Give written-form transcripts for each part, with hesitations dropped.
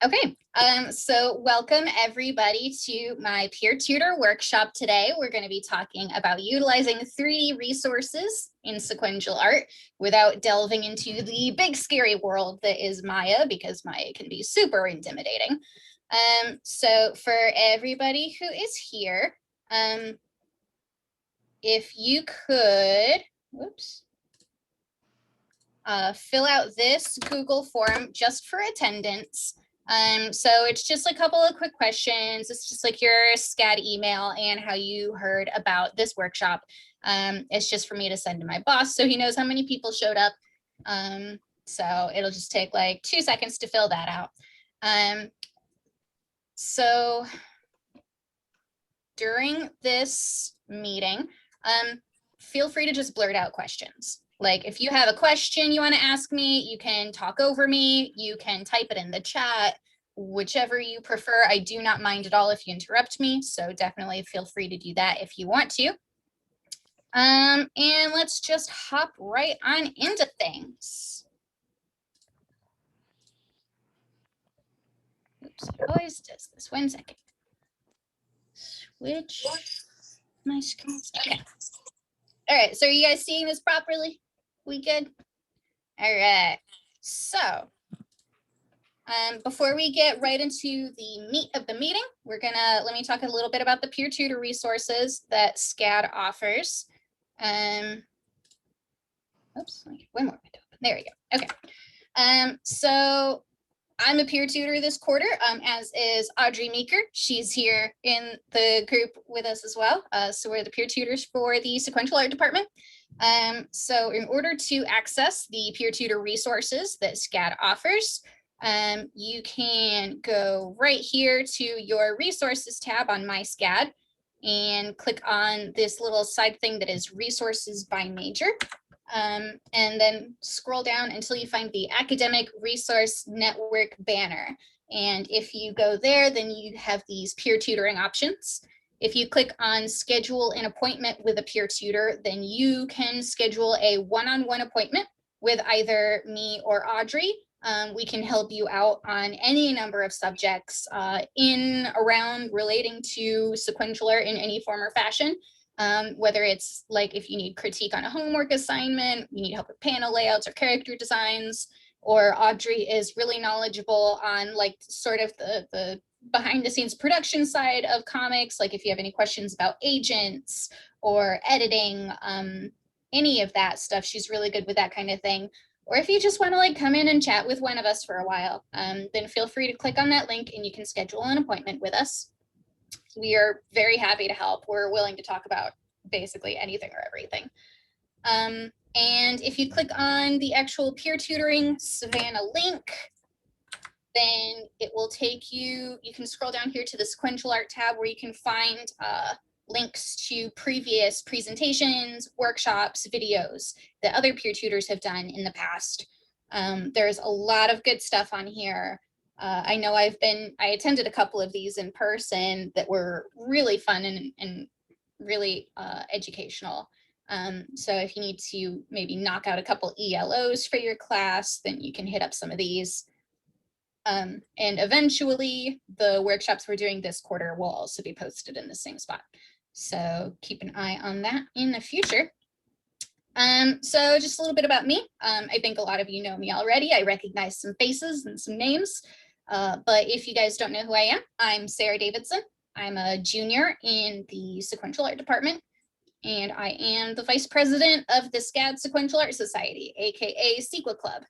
Okay, so welcome everybody to my peer tutor workshop today. We're going to be talking about utilizing 3D resources in sequential art without delving into the big scary world that is Maya, because Maya can be super intimidating. So for everybody who is here, if you could, whoops, fill out this Google form just for attendance. So it's just a couple of quick questions. It's just like your SCAD email and how you heard about this workshop. It's just for me to send to my boss so he knows how many people showed up. So it'll just take like 2 seconds to fill that out. So during this meeting, feel free to just blurt out questions. Like if you have a question you want to ask me, you can talk over me, you can type it in the chat, whichever you prefer. I do not mind at all if you interrupt me, so definitely feel free to do that if you want to. And let's just hop right on into things. Oops, it always does this. 1 second. Switch my screens. Okay. All right, so are you guys seeing this properly? We good? All right, so before we get right into the meat of the meeting, let me talk a little bit about the peer tutor resources that SCAD offers. Oops, one more window. There we go. Okay. So I'm a peer tutor this quarter, as is Audrey Meeker. She's here in the group with us as well. So we're the peer tutors for the Sequential Art Department. So in order to access the peer tutor resources that SCAD offers, you can go right here to your resources tab on My SCAD and click on this little side thing that is resources by major. And then scroll down until you find the Academic Resource Network banner. And if you go there, then you have these peer tutoring options. If you click on schedule an appointment with a peer tutor, then you can schedule a one-on-one appointment with either me or Audrey. We can help you out on any number of subjects around relating to sequential art in any form or fashion. Whether it's like if you need critique on a homework assignment, you need help with panel layouts or character designs, or Audrey is really knowledgeable on like sort of the behind the scenes production side of comics, like if you have any questions about agents or editing, any of that stuff, she's really good with that kind of thing. Or if you just want to like come in and chat with one of us for a while, then feel free to click on that link and you can schedule an appointment with us. We are very happy to help. We're willing to talk about basically anything or everything. And if you click on the actual peer tutoring Savannah link, then it will take you, you can scroll down here to the sequential art tab where you can find links to previous presentations, workshops, videos that other peer tutors have done in the past. There's a lot of good stuff on here. I know I attended a couple of these in person that were really fun and really educational. So if you need to maybe knock out a couple ELOs for your class, then you can hit up some of these. And eventually the workshops we're doing this quarter will also be posted in the same spot. So keep an eye on that in the future. So just a little bit about me. I think a lot of you know me already. I recognize some faces and some names. But if you guys don't know who I am, I'm Sarah Davidson. I'm a junior in the Sequential Art Department, and I am the vice president of the SCAD Sequential Art Society, aka Sequa Club,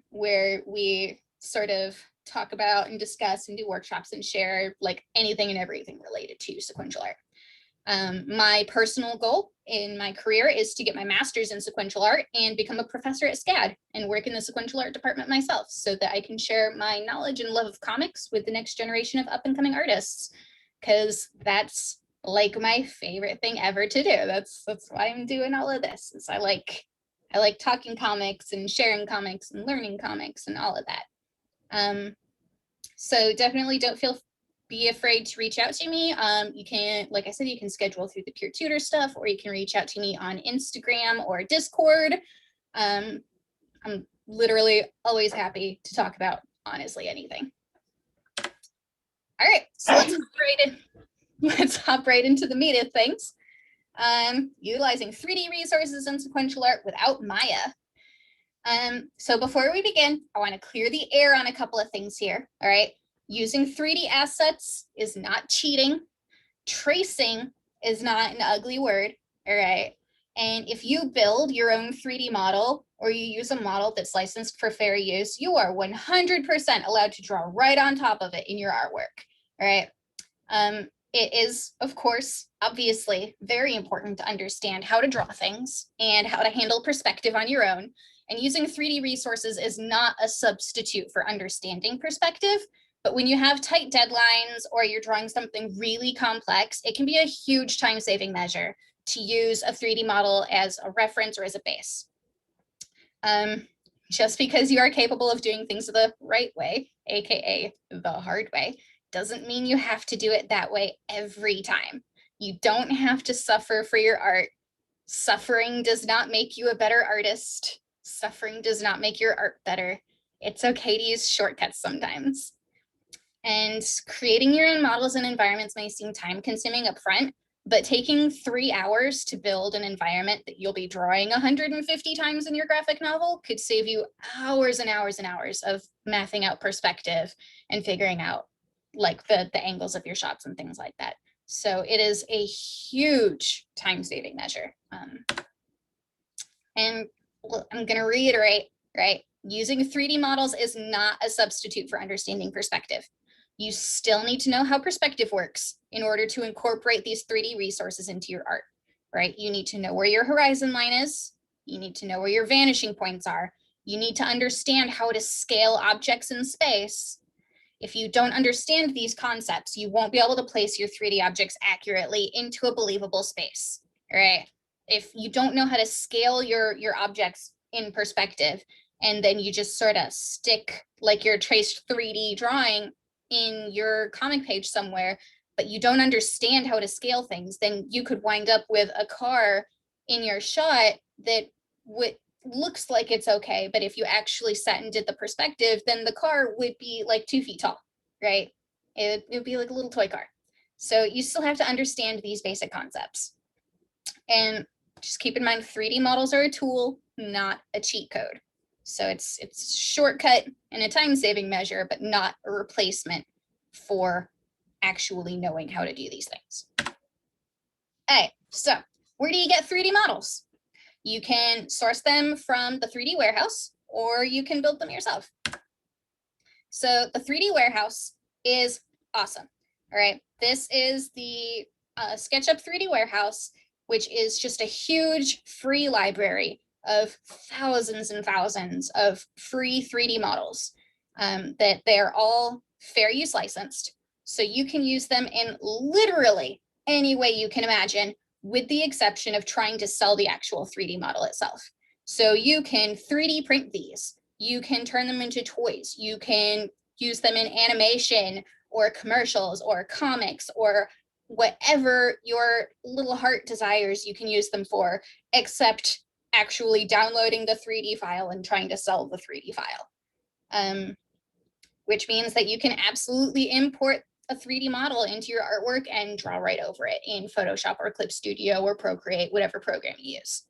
where we sort of talk about and discuss and do workshops and share like anything and everything related to sequential art. My personal goal in my career is to get my master's in sequential art and become a professor at SCAD and work in the sequential art department myself so that I can share my knowledge and love of comics with the next generation of up and coming artists, because that's like my favorite thing ever to do. That's why I'm doing all of this, is I like talking comics and sharing comics and learning comics and all of that. So definitely don't be afraid to reach out to me. You can, like I said, you can schedule through the peer tutor stuff, or you can reach out to me on Instagram or Discord. I'm literally always happy to talk about honestly anything. All right, so let's hop right into the meat of things. Utilizing 3D resources in sequential art without Maya. So before we begin, I want to clear the air on a couple of things here. All right, using 3D assets is not cheating. Tracing is not an ugly word. All right. And if you build your own 3D model or you use a model that's licensed for fair use, you are 100% allowed to draw right on top of it in your artwork. All right. It is, of course, obviously very important to understand how to draw things and how to handle perspective on your own. And using 3D resources is not a substitute for understanding perspective. But when you have tight deadlines or you're drawing something really complex, it can be a huge time-saving measure to use a 3D model as a reference or as a base. Just because you are capable of doing things the right way, aka the hard way, doesn't mean you have to do it that way every time. You don't have to suffer for your art. Suffering does not make you a better artist. Suffering does not make your art better. It's okay to use shortcuts sometimes. And creating your own models and environments may seem time consuming up front, but taking 3 hours to build an environment that you'll be drawing 150 times in your graphic novel could save you hours and hours and hours of mathing out perspective and figuring out like the angles of your shots and things like that. So it is a huge time saving measure. And I'm going to reiterate, right? Using 3D models is not a substitute for understanding perspective. You still need to know how perspective works in order to incorporate these 3D resources into your art, right? You need to know where your horizon line is. You need to know where your vanishing points are. You need to understand how to scale objects in space. If you don't understand these concepts, you won't be able to place your 3D objects accurately into a believable space, right? If you don't know how to scale your objects in perspective, and then you just sort of stick like your traced 3D drawing in your comic page somewhere, but you don't understand how to scale things, then you could wind up with a car in your shot that looks like it's okay, but if you actually sat and did the perspective, then the car would be like 2 feet tall, right? It would be like a little toy car. So you still have to understand these basic concepts. And just keep in mind, 3D models are a tool, not a cheat code. So it's a shortcut and a time-saving measure, but not a replacement for actually knowing how to do these things. All right, so where do you get 3D models? You can source them from the 3D warehouse, or you can build them yourself. So the 3D warehouse is awesome. All right, this is the SketchUp 3D warehouse, which is just a huge free library of thousands and thousands of free 3D models that they're all fair use licensed. So you can use them in literally any way you can imagine, with the exception of trying to sell the actual 3D model itself. So you can 3D print these. You can turn them into toys. You can use them in animation or commercials or comics or whatever your little heart desires, you can use them for, except actually downloading the 3D file and trying to sell the 3D file. Which means that you can absolutely import a 3D model into your artwork and draw right over it in Photoshop or Clip Studio or Procreate, whatever program you use.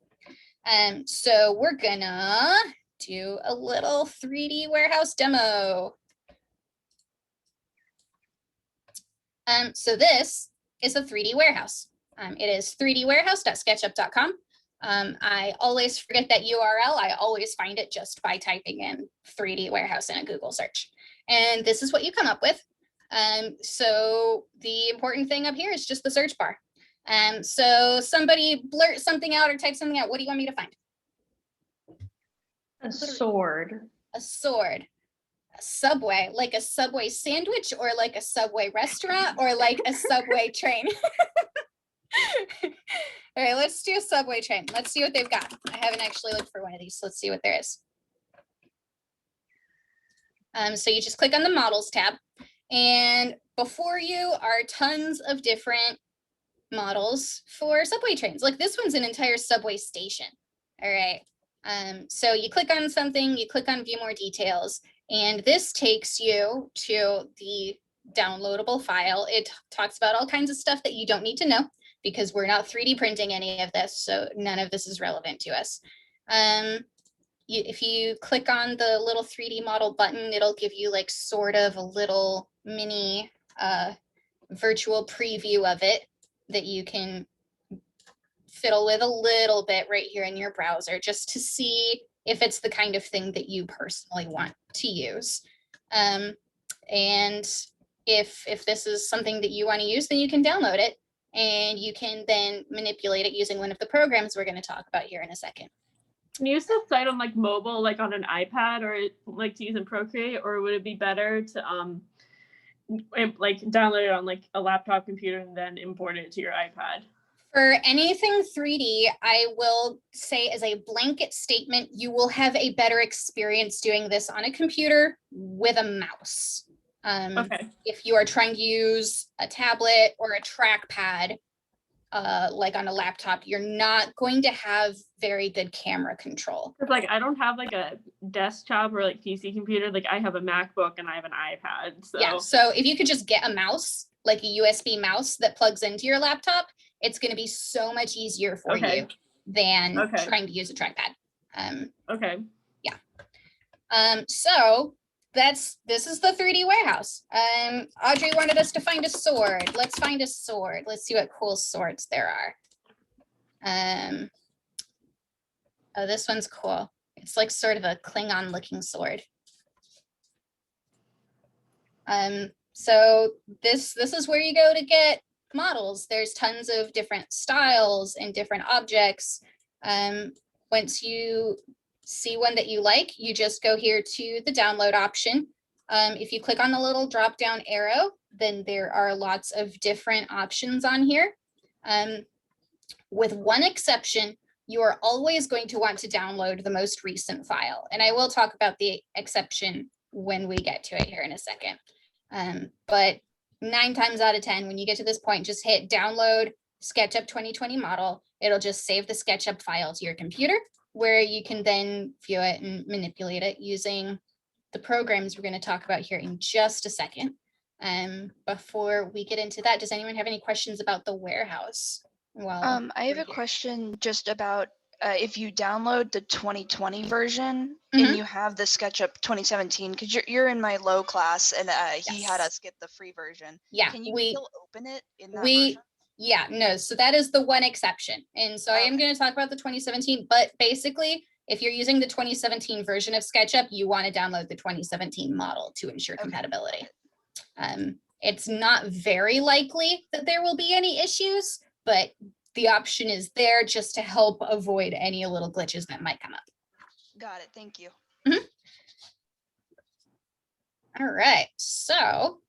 So we're gonna do a little 3D warehouse demo. So this is a 3D warehouse. It is 3dwarehouse.sketchup.com. I always forget that URL. I always find it just by typing in 3D warehouse in a Google search. And this is what you come up with. So the important thing up here is just the search bar. So somebody blurt something out or type something out. What do you want me to find? A sword. A sword. A Subway, like a Subway sandwich, or like a Subway restaurant, or like a Subway train? All right, let's do a Subway train. Let's see what they've got. I haven't actually looked for one of these, so let's see what there is. So you just click on the models tab, and before you are tons of different models for subway trains. Like this one's an entire subway station. All right. So you click on something, you click on view more details, and this takes you to the downloadable file. It talks about all kinds of stuff that you don't need to know because we're not 3D printing any of this, so none of this is relevant to us. If you click on the little 3D model button, it'll give you like sort of a little mini virtual preview of it that you can fiddle with a little bit right here in your browser just to see if it's the kind of thing that you personally want to use. And if this is something that you want to use, then you can download it and you can then manipulate it using one of the programs we're going to talk about here in a second. Can you use the site on like mobile, like on an iPad, or like to use in Procreate, or would it be better to like download it on like a laptop computer and then import it to your iPad? For anything 3D, I will say as a blanket statement, you will have a better experience doing this on a computer with a mouse. Okay. If you are trying to use a tablet or a trackpad, like on a laptop, you're not going to have very good camera control. Because like I don't have like a desktop or like PC computer. Like I have a MacBook and I have an iPad. So yeah, so if you could just get a mouse, like a USB mouse that plugs into your laptop, it's going to be so much easier for you than trying to use a trackpad. Okay. Yeah. So this is the 3D warehouse. Audrey wanted us to find a sword. Let's find a sword. Let's see what cool swords there are. Oh, this one's cool. It's like sort of a Klingon looking sword. So this is where you go to get models. There's tons of different styles and different objects. Once you see one that you like, you just go here to the download option. If you click on the little drop down arrow, then there are lots of different options on here. With one exception, you are always going to want to download the most recent file. And I will talk about the exception when we get to it here in a second. But 9 times out of 10, when you get to this point, just hit download SketchUp 2020 model. It'll just save the SketchUp file to your computer, where you can then view it and manipulate it using the programs we're going to talk about here in just a second. Before we get into that, does anyone have any questions about the warehouse? Well, I have a question just about if you download the 2020 version and you have the SketchUp 2017, because you're in my low class and he had us get the free version. Yeah, can you still open it in that version? Yeah, no, so that is the one exception. And so I am going to talk about the 2017, but basically, if you're using the 2017 version of SketchUp, you want to download the 2017 model to ensure compatibility. It's not very likely that there will be any issues, but the option is there just to help avoid any little glitches that might come up. Got it. Thank you. All right. So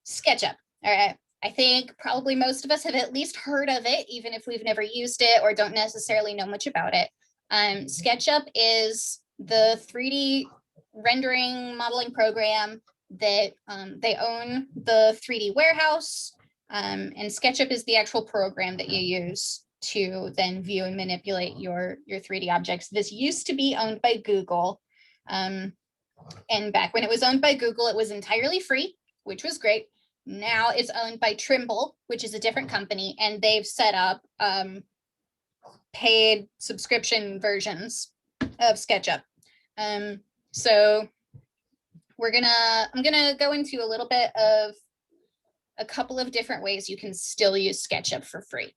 SketchUp. All right. I think probably most of us have at least heard of it, even if we've never used it or don't necessarily know much about it. SketchUp is the 3D rendering modeling program that they own the 3D warehouse, and SketchUp is the actual program that you use to then view and manipulate your 3D objects. This used to be owned by Google, and back when it was owned by Google, it was entirely free, which was great. Now it's owned by Trimble, which is a different company, and they've set up paid subscription versions of SketchUp. So I'm gonna go into a little bit of a couple of different ways you can still use SketchUp for free,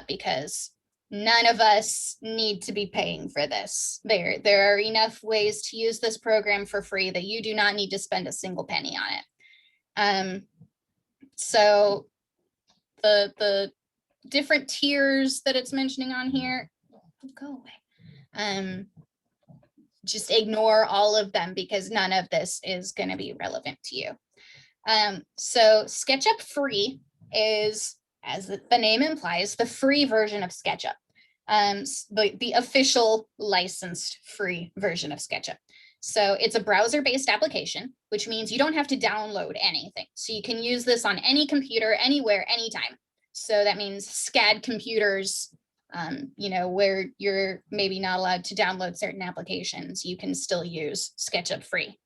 because none of us need to be paying for this. There are enough ways to use this program for free that you do not need to spend a single penny on it. So the different tiers that it's mentioning on here, go away. Just ignore all of them because none of this is going to be relevant to you. So SketchUp Free is, as the name implies, the free version of SketchUp, the official licensed free version of SketchUp. So it's a browser-based application, which means you don't have to download anything. So you can use this on any computer, anywhere, anytime. So that means SCAD computers, you know, where you're maybe not allowed to download certain applications, you can still use SketchUp free.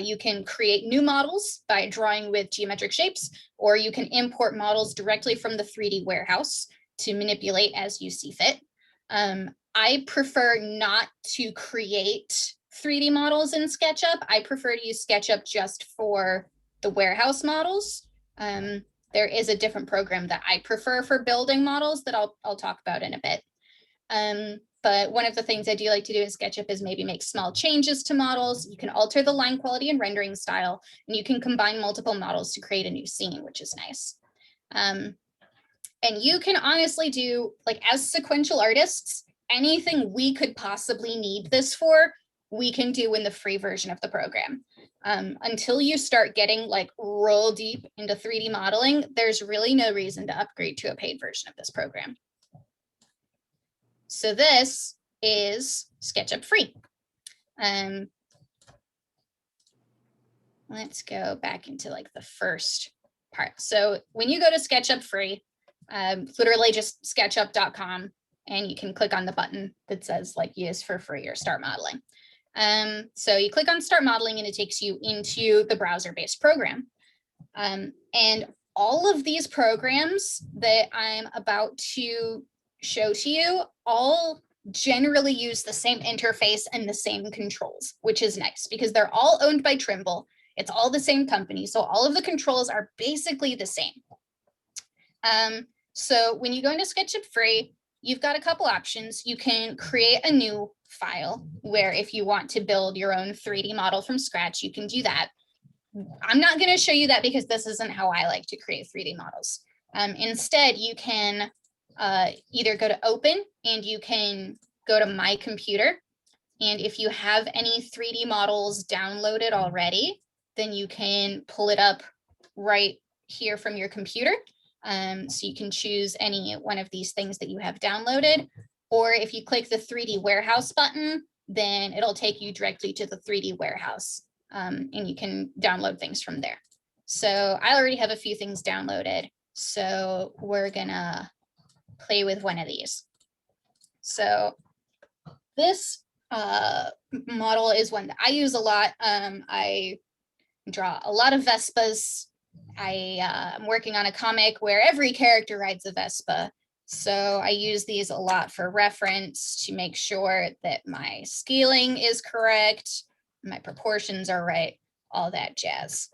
You can create new models by drawing with geometric shapes, or you can import models directly from the 3D warehouse to manipulate as you see fit. I prefer not to create 3D models in SketchUp. I prefer to use SketchUp just for the warehouse models. There is a different program that I prefer for building models that I'll talk about in a bit. But one of the things I do like to do in SketchUp is maybe make small changes to models. You can alter the line quality and rendering style, and you can combine multiple models to create a new scene, which is nice. And you can honestly do, like, as sequential artists, anything we could possibly need this for, we can do in the free version of the program. Until you start getting like real deep into 3D modeling, there's really no reason to upgrade to a paid version of this program. So this is SketchUp free. Let's go back into like the first part. So when you go to SketchUp free, literally just sketchup.com, and you can click on the button that says like use for free or start modeling. So you click on start modeling and it takes you into the browser-based program. And all of these programs that I'm about to show to you all generally use the same interface and the same controls, which is nice because they're all owned by Trimble. It's all the same company. So all of the controls are basically the same. So when you go into SketchUp free, you've got a couple options. You can create a new file where if you want to build your own 3D model from scratch, you can do that. I'm not going to show you that because this isn't how I like to create 3D models. Instead, you can either go to open and you can go to my computer. And if you have any 3D models downloaded already, then you can pull it up right here from your computer. So you can choose any one of these things that you have downloaded. Or if you click the 3D warehouse button, then it'll take you directly to the 3D warehouse. And you can download things from there. So I already have a few things downloaded. So we're gonna play with one of these. So this model is one that I use a lot. I draw a lot of Vespas. I'm working on a comic where every character rides a Vespa. So I use these a lot for reference to make sure that my scaling is correct, my proportions are right, all that jazz.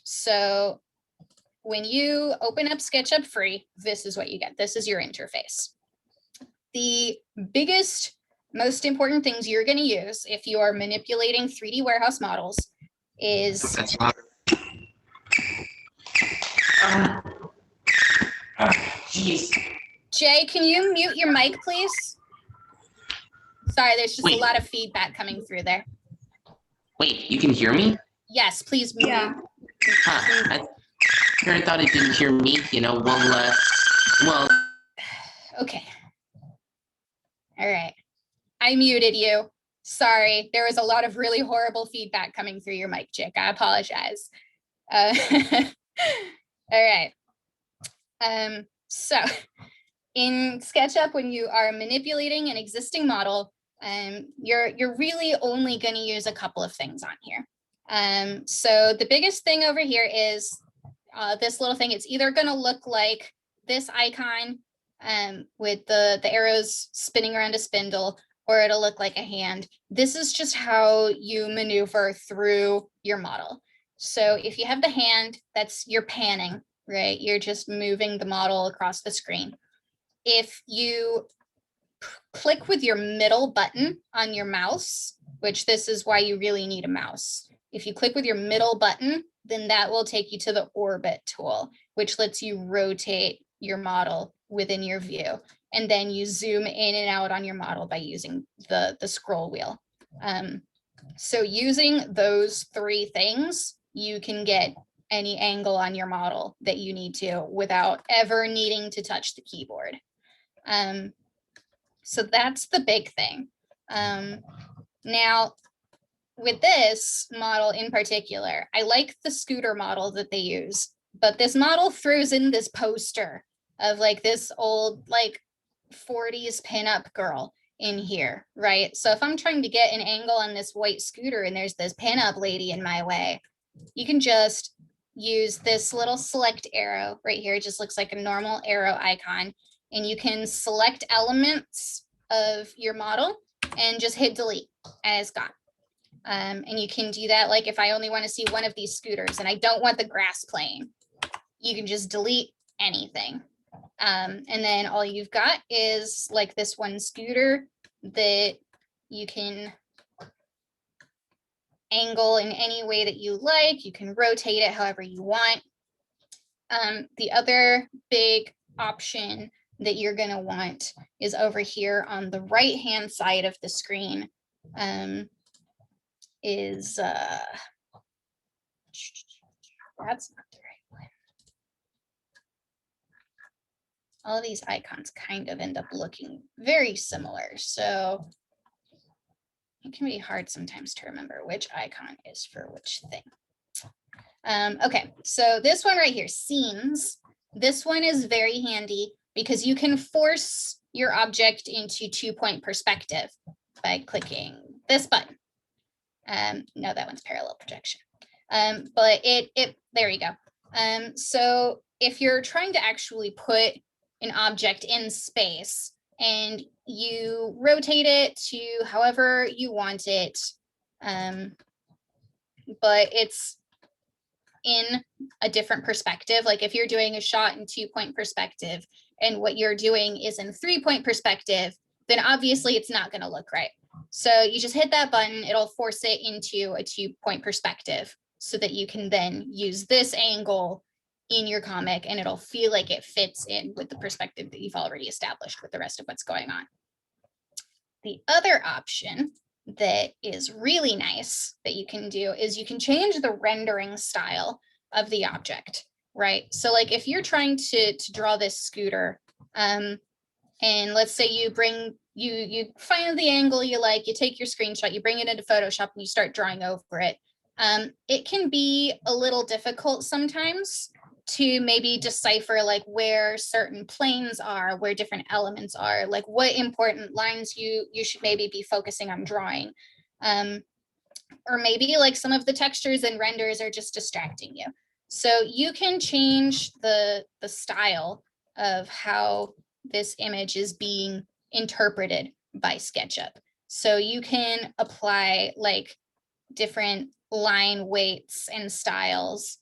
So when you open up SketchUp free, this is what you get. This is your interface. The biggest, most important things you're going to use if you are manipulating 3D warehouse models is... That's not... Jeez. Jay, can you mute your mic, please? Sorry, there's just Wait. a lot of feedback coming through there. Wait, you can hear me? Yes, please mute. Yeah. Huh, I thought it didn't hear me, you know, well... Okay. All right. I muted you. Sorry, there was a lot of really horrible feedback coming through your mic, Chick. I apologize. All right. So in SketchUp, when you are manipulating an existing model, you're really only going to use a couple of things on here. So the biggest thing over here is this little thing. It's either going to look like this icon with the arrows spinning around a spindle, or it'll look like a hand. This is just how you maneuver through your model. So if you have the hand, that's you're panning, right? You're just moving the model across the screen. If you click with your middle button on your mouse, which this is why you really need a mouse. If you click with your middle button, then that will take you to the orbit tool, which lets you rotate your model within your view. And then you zoom in and out on your model by using the scroll wheel. So using those three things, you can get any angle on your model that you need to without ever needing to touch the keyboard. So that's the big thing. Now, with this model in particular, I like the scooter model that they use, but this model throws in this poster of like this old, like 40s pinup girl in here, right? So if I'm trying to get an angle on this white scooter and there's this pinup lady in my way, you can just use this little select arrow right here. It just looks like a normal arrow icon. And you can select elements of your model and just hit delete and it's gone. And you can do that like if I only want to see one of these scooters and I don't want the grass playing, you can just delete anything. And then all you've got is like this one scooter that you can angle in any way that you like. You can rotate it however you want. The other big option that you're going to want is over here on the right hand side of the screen. That's not the right one. All of these icons kind of end up looking very similar, so it can be hard sometimes to remember which icon is for which thing. Okay, so this one right here, scenes. This one is very handy because you can force your object into 2-point perspective by clicking this button. No, that one's parallel projection. But there you go. So if you're trying to actually put an object in space and you rotate it to however you want it, but it's in a different perspective. Like if you're doing a shot in 2-point perspective and what you're doing is in 3-point perspective, then obviously it's not going to look right. So you just hit that button, it'll force it into a 2-point perspective so that you can then use this angle in your comic and it'll feel like it fits in with the perspective that you've already established with the rest of what's going on. The other option that is really nice that you can do is you can change the rendering style of the object, right? So like if you're trying to draw this scooter, and let's say you find the angle you like, you take your screenshot, you bring it into Photoshop and you start drawing over it. It can be a little difficult sometimes to maybe decipher like where certain planes are, where different elements are, like what important lines you should maybe be focusing on drawing. Or maybe like some of the textures and renders are just distracting you. So you can change the style of how this image is being interpreted by SketchUp. So you can apply like different line weights and styles.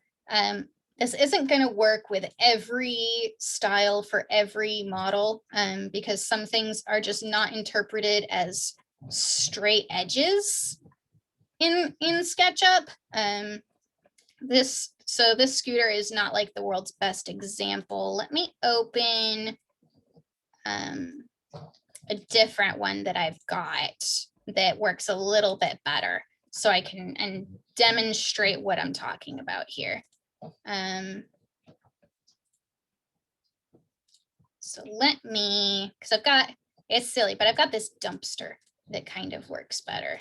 This isn't going to work with every style for every model because some things are just not interpreted as straight edges in SketchUp. This scooter is not like the world's best example. Let me open a different one that I've got that works a little bit better so I can demonstrate what I'm talking about here. So let me, because it's silly, but I've got this dumpster that kind of works better.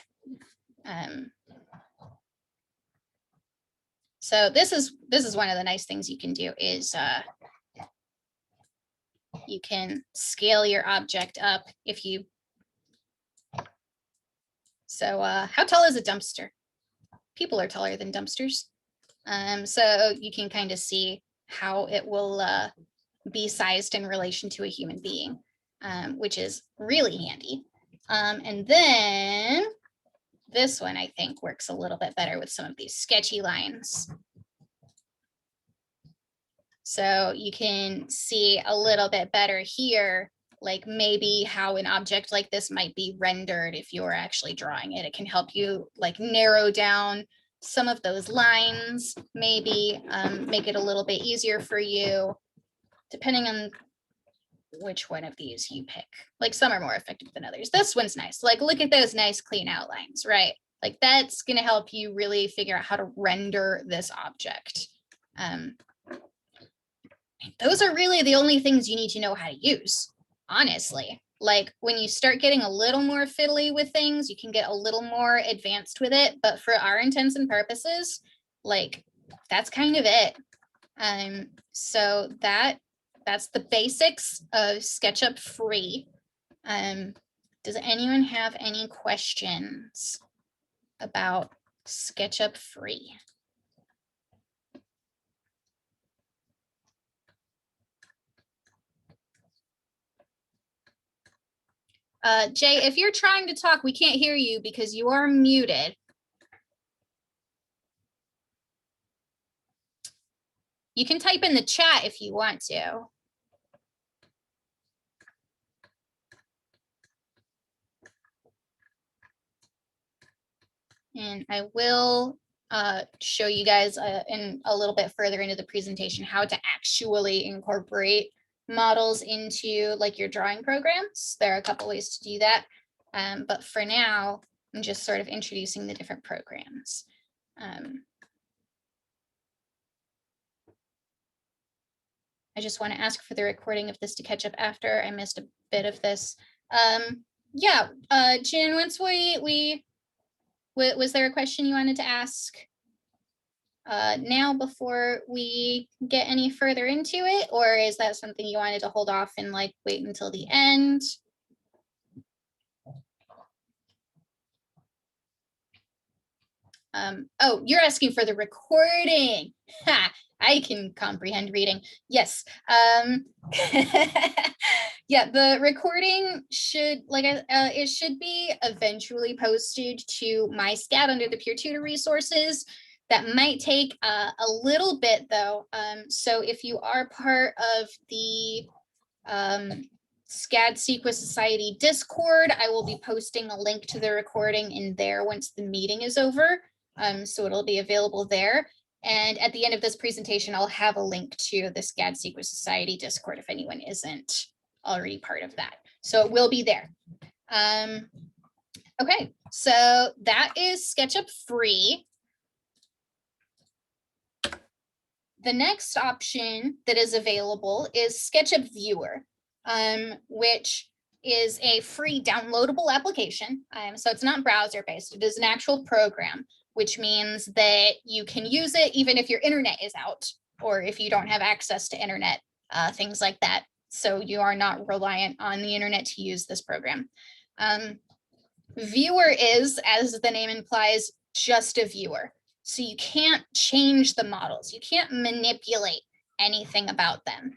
So this is one of the nice things you can do is you can scale your object up if you. So how tall is a dumpster? People are taller than dumpsters. So you can kind of see how it will be sized in relation to a human being, which is really handy. And then this one, I think, works a little bit better with some of these sketchy lines. So you can see a little bit better here, like maybe how an object like this might be rendered if you're actually drawing it. It can help you like narrow down some of those lines, maybe make it a little bit easier for you, depending on which one of these you pick. Like some are more effective than others. This one's nice. Like look at those nice clean outlines, right? Like that's going to help you really figure out how to render this object. Those are really the only things you need to know how to use, honestly. Like when you start getting a little more fiddly with things, you can get a little more advanced with it. But for our intents and purposes, like that's kind of it. So that that's the basics of SketchUp Free. Does anyone have any questions about SketchUp Free? Jay, if you're trying to talk, we can't hear you because you are muted. You can type in the chat if you want to. And I will show you guys in a little bit further into the presentation how to actually incorporate models into like your drawing programs. There are a couple ways to do that. But for now, I'm just sort of introducing the different programs. I just want to ask for the recording of this to catch up after. I missed a bit of this. Yeah, Jin, once was there a question you wanted to ask now before we get any further into it? Or is that something you wanted to hold off and like wait until the end? Oh, you're asking for the recording. Ha, I can comprehend reading. Yes. Yeah, the recording should it should be eventually posted to MyScat under the peer tutor resources. That might take a little bit though. So if you are part of the SCAD Sequence Society Discord, I will be posting a link to the recording in there once the meeting is over. So it'll be available there. And at the end of this presentation, I'll have a link to the SCAD Sequence Society Discord if anyone isn't already part of that. So it will be there. Okay, so that is SketchUp Free. The next option that is available is SketchUp Viewer, which is a free downloadable application. So it's not browser-based, it is an actual program, which means that you can use it even if your internet is out or if you don't have access to internet, things like that. So you are not reliant on the internet to use this program. Viewer is, as the name implies, just a viewer. So you can't change the models. You can't manipulate anything about them.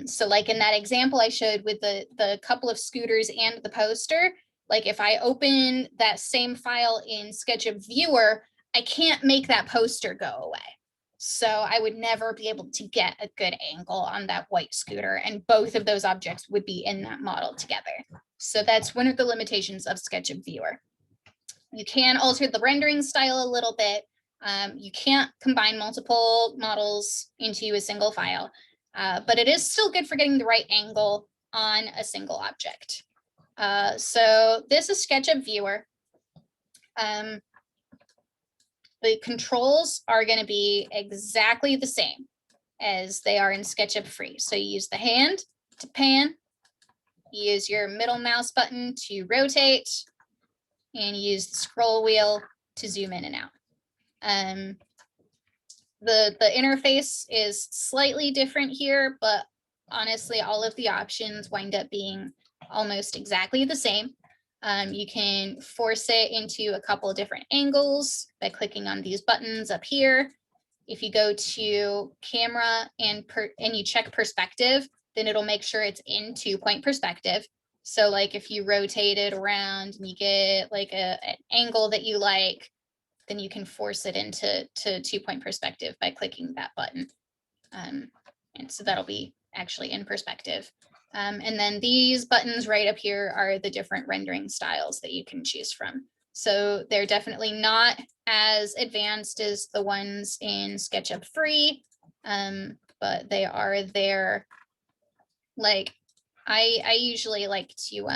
So like in that example I showed with the couple of scooters and the poster, like if I open that same file in SketchUp Viewer, I can't make that poster go away. So I would never be able to get a good angle on that white scooter, and both of those objects would be in that model together. So that's one of the limitations of SketchUp Viewer. You can alter the rendering style a little bit. You can't combine multiple models into a single file, but it is still good for getting the right angle on a single object. So this is SketchUp Viewer. The controls are going to be exactly the same as they are in SketchUp Free. So you use the hand to pan, you use your middle mouse button to rotate, and you use the scroll wheel to zoom in and out. The interface is slightly different here, but honestly, all of the options wind up being almost exactly the same. You can force it into a couple of different angles by clicking on these buttons up here. If you go to camera and you check perspective, then it'll make sure it's in 2-point perspective. So like if you rotate it around and you get like an angle that you like, then you can force it into 2-point perspective by clicking that button. And so that'll be actually in perspective. And then these buttons right up here are the different rendering styles that you can choose from. So they're definitely not as advanced as the ones in SketchUp Free, but they are there. Like I usually like to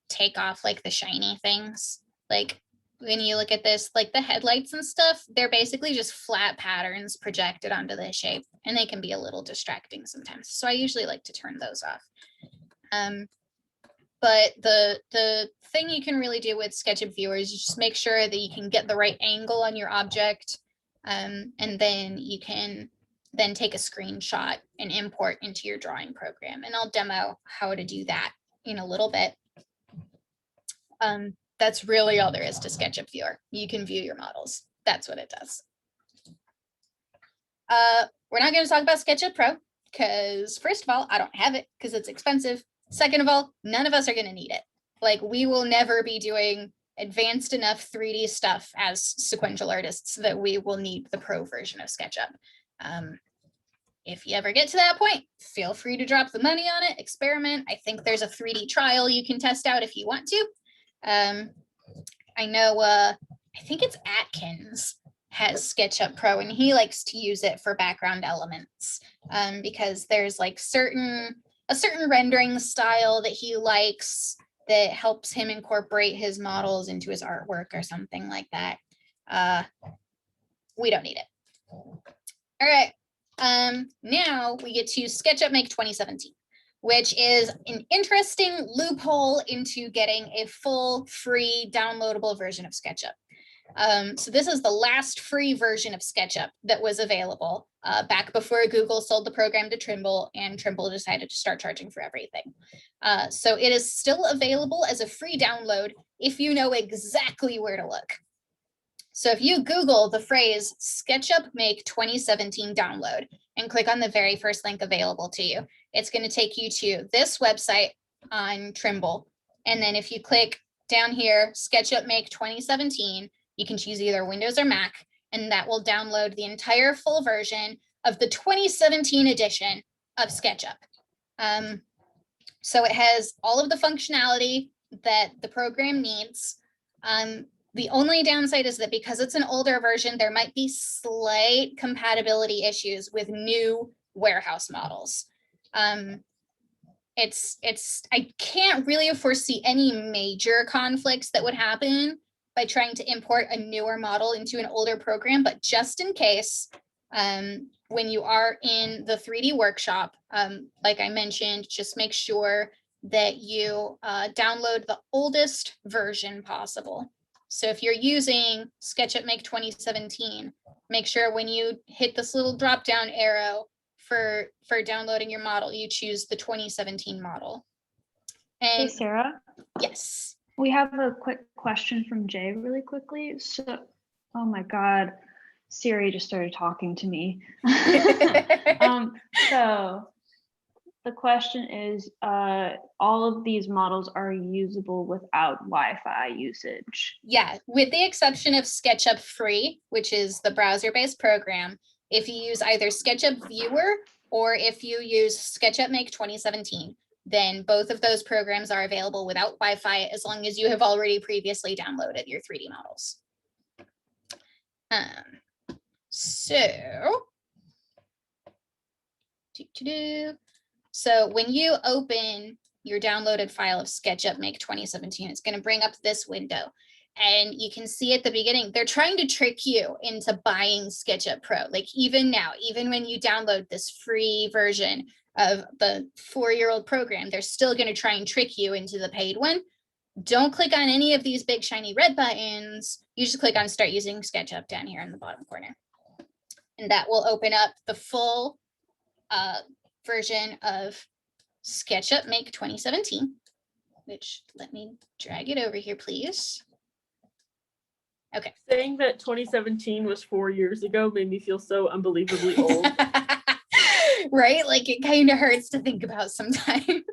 take off like the shiny things. Like when you look at this, like the headlights and stuff, they're basically just flat patterns projected onto the shape, and they can be a little distracting sometimes. So I usually like to turn those off. But the thing you can really do with SketchUp Viewer is you just make sure that you can get the right angle on your object, and then you can then take a screenshot and import into your drawing program. And I'll demo how to do that in a little bit. That's really all there is to SketchUp Viewer. You can view your models. That's what it does. We're not going to talk about SketchUp Pro because first of all, I don't have it because it's expensive. Second of all, none of us are going to need it. Like, we will never be doing advanced enough 3D stuff as sequential artists that we will need the pro version of SketchUp. If you ever get to that point, feel free to drop the money on it, experiment. I think there's a 3D trial you can test out if you want to. I know, I think it's Atkins has SketchUp Pro, and he likes to use it for background elements because there's like a certain rendering style that he likes that helps him incorporate his models into his artwork or something like that. We don't need it. All right. Now we get to SketchUp Make 2017, which is an interesting loophole into getting a full free downloadable version of SketchUp. So this is the last free version of SketchUp that was available back before Google sold the program to Trimble and Trimble decided to start charging for everything. So it is still available as a free download if you know exactly where to look. So if you Google the phrase SketchUp Make 2017 download and click on the very first link available to you, it's going to take you to this website on Trimble. And then if you click down here, SketchUp Make 2017, you can choose either Windows or Mac, and that will download the entire full version of the 2017 edition of SketchUp. So it has all of the functionality that the program needs. The only downside is that because it's an older version, there might be slight compatibility issues with new warehouse models. I can't really foresee any major conflicts that would happen by trying to import a newer model into an older program, but just in case, when you are in the 3D workshop, like I mentioned, just make sure that you download the oldest version possible. So if you're using SketchUp Make 2017, make sure when you hit this little drop-down arrow for downloading your model, you choose the 2017 model. And Hey, Sarah. yes. We have a quick question from Jay really quickly. So, oh my God, Siri just started talking to me. So the question is, all of these models are usable without Wi-Fi usage. Yeah, with the exception of SketchUp Free, which is the browser-based program. If you use either SketchUp Viewer or if you use SketchUp Make 2017, then both of those programs are available without Wi-Fi as long as you have already previously downloaded your 3D models. So when you open your downloaded file of SketchUp Make 2017, it's going to bring up this window. And you can see at the beginning, they're trying to trick you into buying SketchUp Pro. Like even now, even when you download this free version of the 4-year-old program, they're still going to try and trick you into the paid one. Don't click on any of these big shiny red buttons. You just click on Start Using SketchUp down here in the bottom corner. And that will open up the full version of SketchUp Make 2017, which let me drag it over here, please. Okay. Saying that 2017 was 4 years ago made me feel so unbelievably old. Right? Like it kind of hurts to think about sometimes.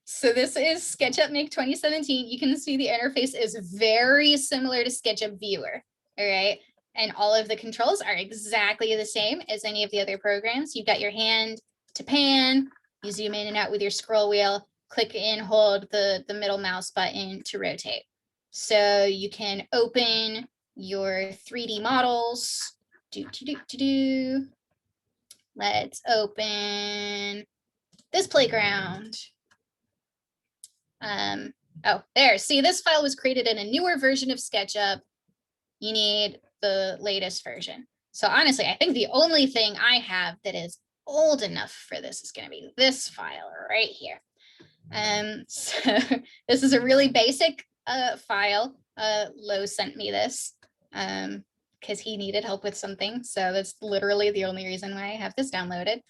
So this is SketchUp Make 2017. You can see the interface is very similar to SketchUp Viewer. All right. And all of the controls are exactly the same as any of the other programs. You've got your hand to pan, you zoom in and out with your scroll wheel, click and hold the middle mouse button to rotate. So you can open your 3D models. Let's open this playground. Oh, there. See, this file was created in a newer version of SketchUp. You need the latest version. So honestly, I think the only thing I have that is old enough for this is going to be this file right here. So this is a really basic file. Lo sent me this because he needed help with something. So that's literally the only reason why I have this downloaded.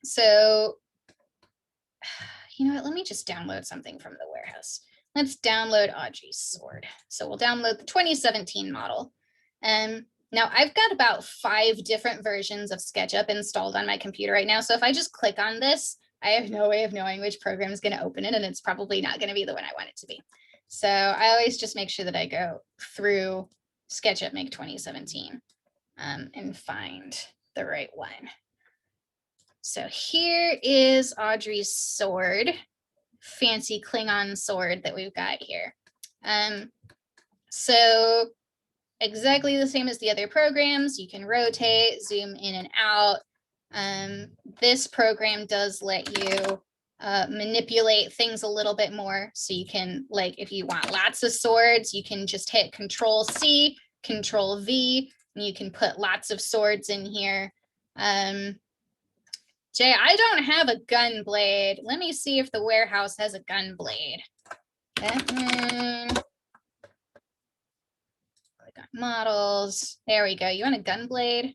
So, you know what, let me just download something from the warehouse. Let's download Audrey's sword. So we'll download the 2017 model. Now I've got about 5 different versions of SketchUp installed on my computer right now. So if I just click on this, I have no way of knowing which program is going to open it, and it's probably not going to be the one I want it to be. So I always just make sure that I go through SketchUp Make 2017 and find the right one. So here is Audrey's sword, fancy Klingon sword that we've got here. So exactly the same as the other programs. You can rotate, zoom in and out. This program does let you manipulate things a little bit more. So you can, like, if you want lots of swords, you can just hit Control C, Control V, and you can put lots of swords in here. Jay, I don't have a gun blade. Let me see if the warehouse has a gun blade. Click on models. There we go. You want a gun blade?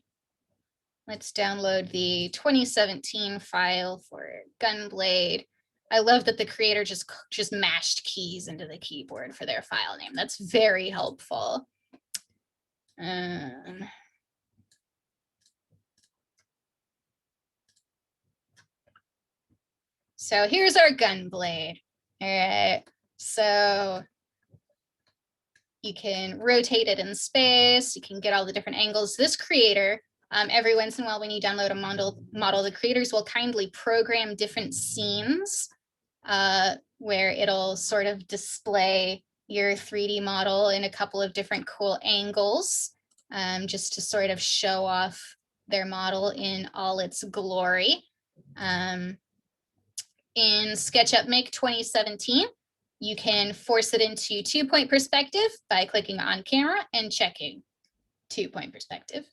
Let's download the 2017 file for Gunblade. I love that the creator just mashed keys into the keyboard for their file name. That's very helpful. So here's our Gunblade. All right. So you can rotate it in space. You can get all the different angles. This creator, every once in a while when you download a model, the creators will kindly program different scenes where it'll sort of display your 3D model in a couple of different cool angles, just to sort of show off their model in all its glory. In SketchUp Make 2017, you can force it into 2-point perspective by clicking on camera and checking 2-point perspective.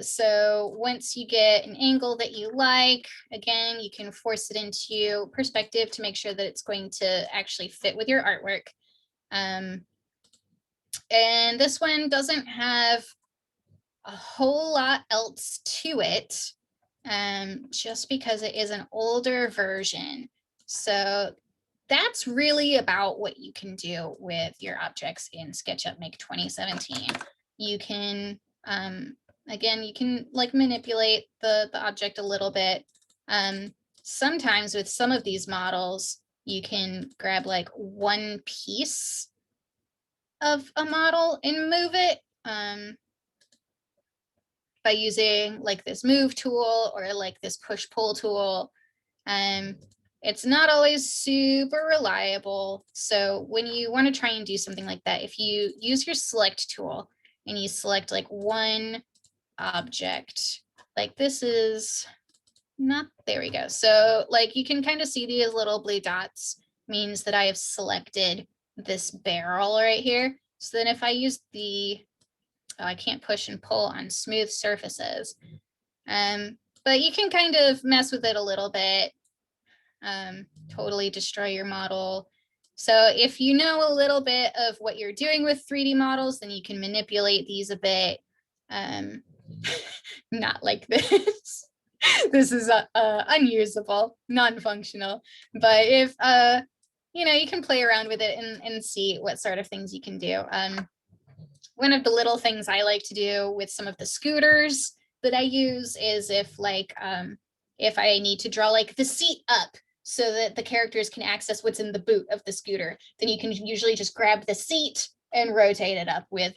So once you get an angle that you like, again, you can force it into perspective to make sure that it's going to actually fit with your artwork. And this one doesn't have a whole lot else to it, just because it is an older version. So that's really about what you can do with your objects in SketchUp Make 2017. You can, again, you can like manipulate the object a little bit. Sometimes with some of these models, you can grab like one piece of a model and move it by using like this move tool or like this push-pull tool. It's not always super reliable. So when you want to try and do something like that, if you use your select tool and you select like one object, like this is not, there we go. So like you can kind of see these little blue dots means that I have selected this barrel right here. So then if I use the, oh, I can't push and pull on smooth surfaces. But you can kind of mess with it a little bit. Totally destroy your model. So if you know a little bit of what you're doing with 3D models, then you can manipulate these a bit. Not like this. This is unusable, non-functional. But if you know, you can play around with it and see what sort of things you can do. One of the little things I like to do with some of the scooters that I use is if like if I need to draw like the seat up so that the characters can access what's in the boot of the scooter, then you can usually just grab the seat and rotate it up with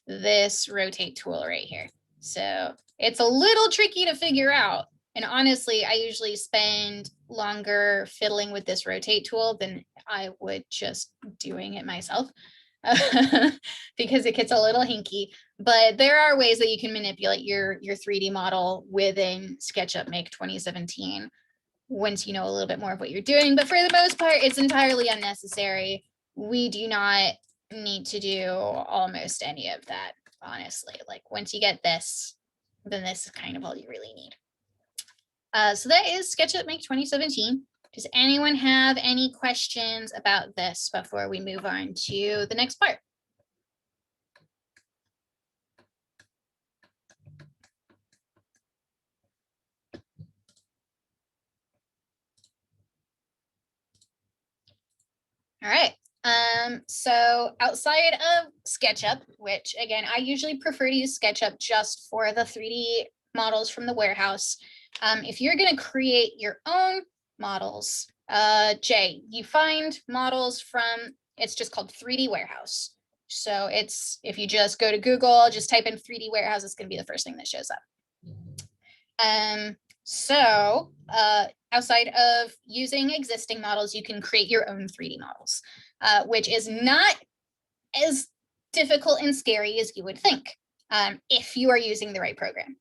this rotate tool right here. So it's a little tricky to figure out. And honestly, I usually spend longer fiddling with this rotate tool than I would just doing it myself. Because it gets a little hinky, but there are ways that you can manipulate your 3D model within SketchUp Make 2017 once you know a little bit more of what you're doing. But for the most part, it's entirely unnecessary. We do not need to do almost any of that, honestly. Like once you get this, then this is kind of all you really need. So that is SketchUp Make 2017. Does anyone have any questions about this before we move on to the next part? All right. So outside of SketchUp, which again, I usually prefer to use SketchUp just for the 3D models from the warehouse. If you're going to create your own models, Jay, you find models from, it's just called 3D Warehouse. So it's, if you just go to Google, just type in 3D Warehouse, it's going to be the first thing that shows up. Outside of using existing models, you can create your own 3D models, which is not as difficult and scary as you would think, if you are using the right program.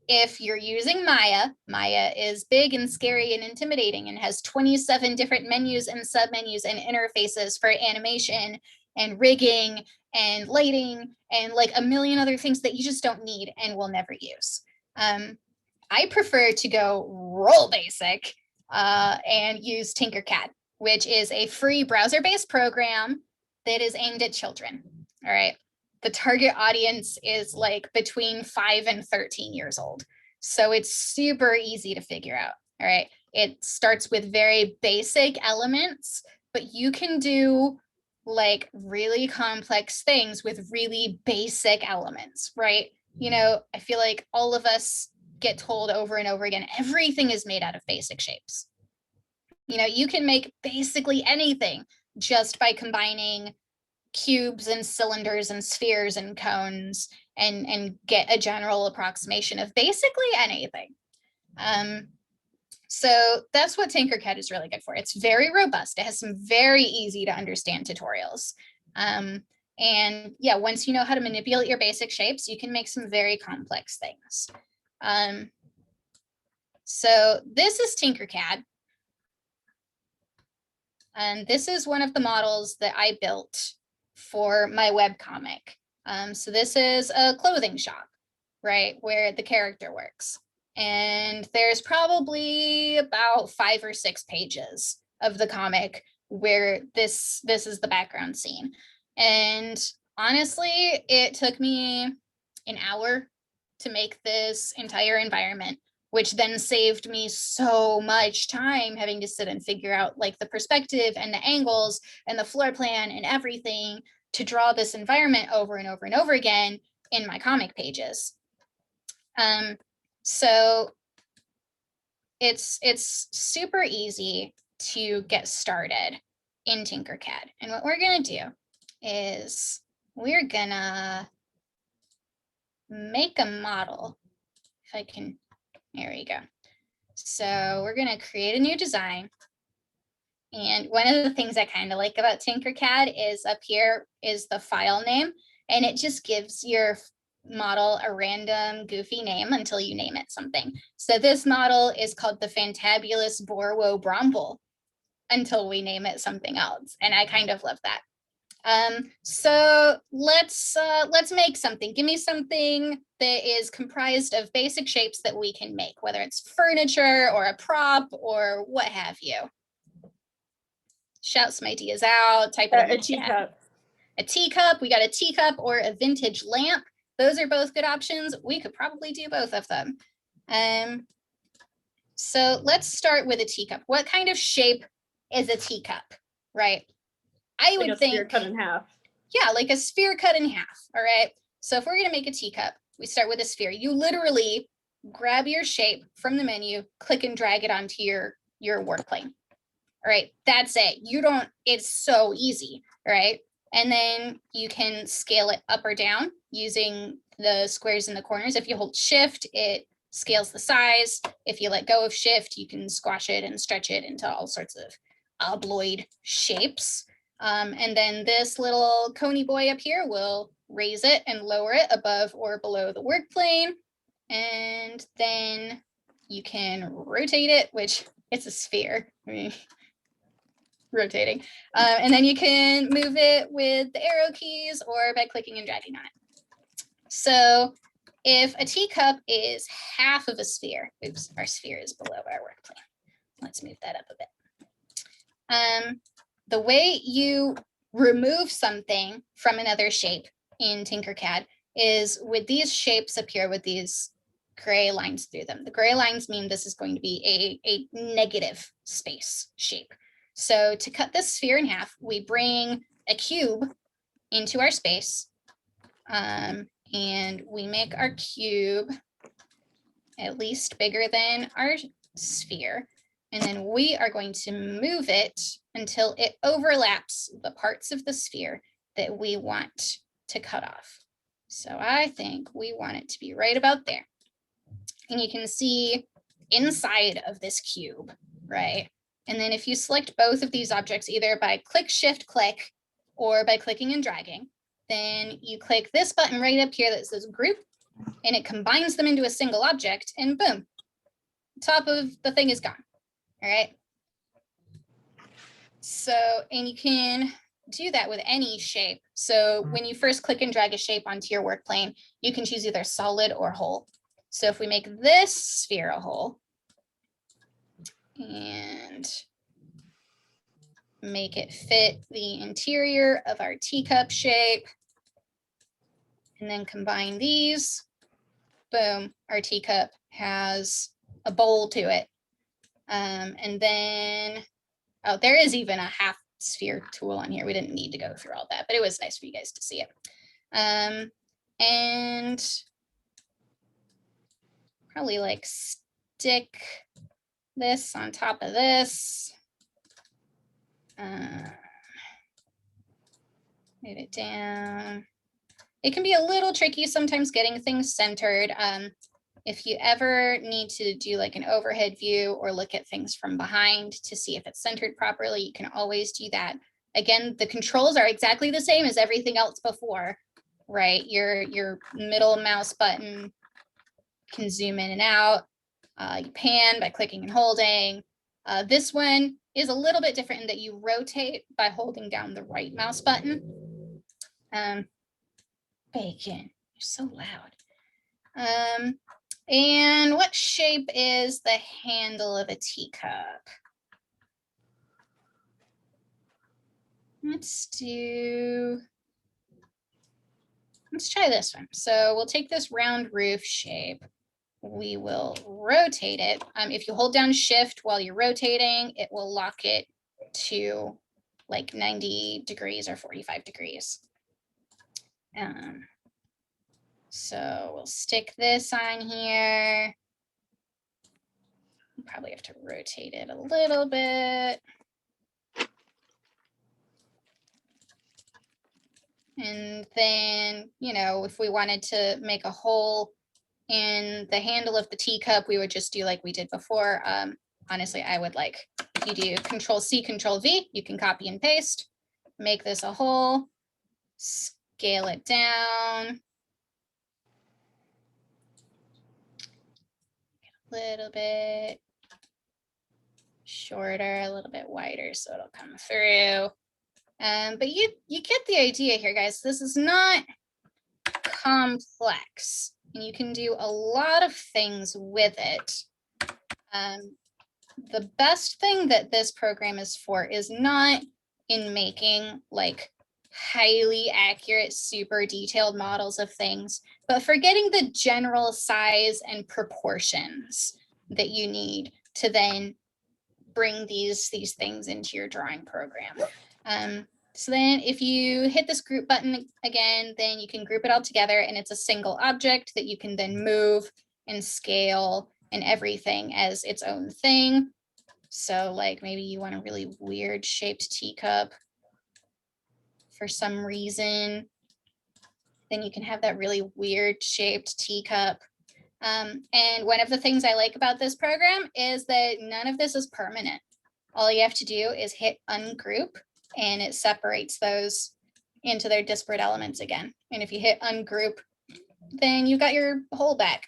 If you're using Maya, Maya is big and scary and intimidating and has 27 different menus and submenus and interfaces for animation and rigging and lighting and like a million other things that you just don't need and will never use. I prefer to go roll basic and use Tinkercad, which is a free browser-based program that is aimed at children. All right. The target audience is like between 5 and 13 years old. So it's super easy to figure out. All right. It starts with very basic elements, but you can do like really complex things with really basic elements, right? You know, I feel like all of us get told over and over again, everything is made out of basic shapes. You know, you can make basically anything just by combining cubes and cylinders and spheres and cones and get a general approximation of basically anything. So that's what Tinkercad is really good for. It's very robust. It has some very easy to understand tutorials. And yeah, once you know how to manipulate your basic shapes, you can make some very complex things. So this is Tinkercad. And this is one of the models that I built for my webcomic. So this is a clothing shop, right, where the character works. And there's probably about 5 or 6 pages of the comic where this is the background scene. And honestly, it took me an hour to make this entire environment, which then saved me so much time having to sit and figure out like the perspective and the angles and the floor plan and everything to draw this environment over and over and over again in my comic pages. So it's super easy to get started in Tinkercad. And what we're gonna do is we're gonna make a model. If I can, there we go. So we're gonna create a new design. And one of the things I kind of like about Tinkercad is up here is the file name, and it just gives your model a random goofy name until you name it something. So this model is called the Fantabulous Borwo Bromble until we name it something else. And I kind of love that. So let's make something. Give me something that is comprised of basic shapes that we can make, whether it's furniture or a prop or what have you. Shout some ideas out, type it in the chat. Teacup. A teacup, we got a teacup or a vintage lamp. Those are both good options. We could probably do both of them. So let's start with a teacup. What kind of shape is a teacup, right? I would think sphere cut in half. Yeah, like a sphere cut in half. All right. So if we're going to make a teacup, we start with a sphere. You literally grab your shape from the menu, click and drag it onto your work plane. All right. That's it. It's so easy. All right. And then you can scale it up or down using the squares in the corners. If you hold shift, it scales the size. If you let go of shift, you can squash it and stretch it into all sorts of obloid shapes. And then this little coney boy up here will raise it and lower it above or below the work plane. And then you can rotate it, which it's a sphere. Rotating. And then you can move it with the arrow keys or by clicking and dragging on it. So if a teacup is half of a sphere, oops, our sphere is below our work plane. Let's move that up a bit. The way you remove something from another shape in Tinkercad is with these shapes up here with these gray lines through them. The gray lines mean this is going to be a negative space shape. So to cut this sphere in half, we bring a cube into our space, and we make our cube at least bigger than our sphere. And then we are going to move it until it overlaps the parts of the sphere that we want to cut off. So I think we want it to be right about there. And you can see inside of this cube, right? And then if you select both of these objects, either by click, shift, click, or by clicking and dragging, then you click this button right up here that says group, and it combines them into a single object, and boom, top of the thing is gone. All right. So, and you can do that with any shape. So when you first click and drag a shape onto your work plane, you can choose either solid or whole. So if we make this sphere a whole and make it fit the interior of our teacup shape, and then combine these, boom, our teacup has a bowl to it. And then, oh, there is even a half sphere tool on here. We didn't need to go through all that, but it was nice for you guys to see it. And probably like stick this on top of this. Move it down. It can be a little tricky sometimes getting things centered. If you ever need to do like an overhead view or look at things from behind to see if it's centered properly, you can always do that. Again, the controls are exactly the same as everything else before, right? Your middle mouse button can zoom in and out. You pan by clicking and holding. This one is a little bit different in that you rotate by holding down the right mouse button. Bacon, you're so loud. And what shape is the handle of a teacup? Let's try this one. So we'll take this round roof shape. We will rotate it. If you hold down shift while you're rotating, it will lock it to like 90 degrees or 45 degrees. So we'll stick this on here. Probably have to rotate it a little bit. And then, you know, if we wanted to make a hole in the handle of the teacup, we would just do like we did before. Honestly, I would like, if you do Control-C, Control-V, you can copy and paste, make this a hole, scale it down. A little bit shorter, a little bit wider, so it'll come through. But you get the idea here, guys. This is not complex, and you can do a lot of things with it. The best thing that this program is for is not in making like highly accurate, super detailed models of things, but for getting the general size and proportions that you need to then bring these things into your drawing program. So then if you hit this group button again, then you can group it all together, and it's a single object that you can then move and scale and everything as its own thing. So like maybe you want a really weird shaped teacup for some reason, then you can have that really weird shaped teacup. And one of the things I like about this program is that none of this is permanent. All you have to do is hit ungroup, and it separates those into their disparate elements again. And if you hit ungroup, then you got your whole back.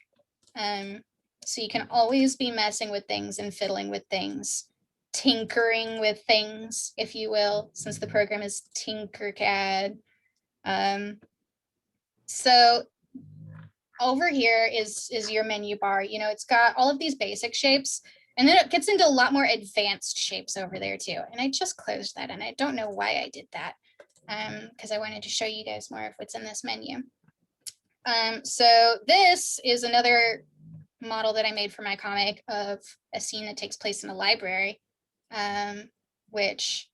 So you can always be messing with things and fiddling with things, tinkering with things, if you will, since the program is Tinkercad. So over here is your menu bar. You know, it's got all of these basic shapes, and then it gets into a lot more advanced shapes over there too. And I just closed that, and I don't know why I did that, because I wanted to show you guys more of what's in this menu. So this is another model that I made for my comic of a scene that takes place in a library. which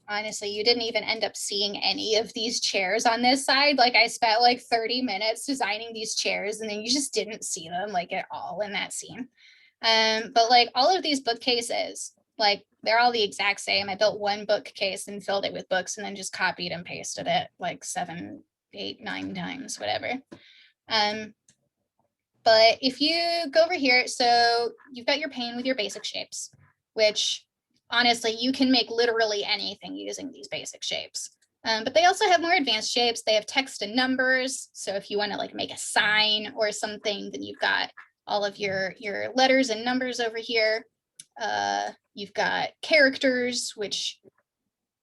honestly, you didn't even end up seeing any of these chairs on this side. Like I spent like 30 minutes designing these chairs and then you just didn't see them like at all in that scene. But like all of these bookcases, like they're all the exact same. I built one bookcase and filled it with books and then just copied and pasted it like 7, 8, 9 times, whatever. But if you go over here, so you've got your pane with your basic shapes, which honestly, you can make literally anything using these basic shapes. But they also have more advanced shapes. They have text and numbers. So if you want to like make a sign or something, then you've got all of your letters and numbers over here. You've got characters, which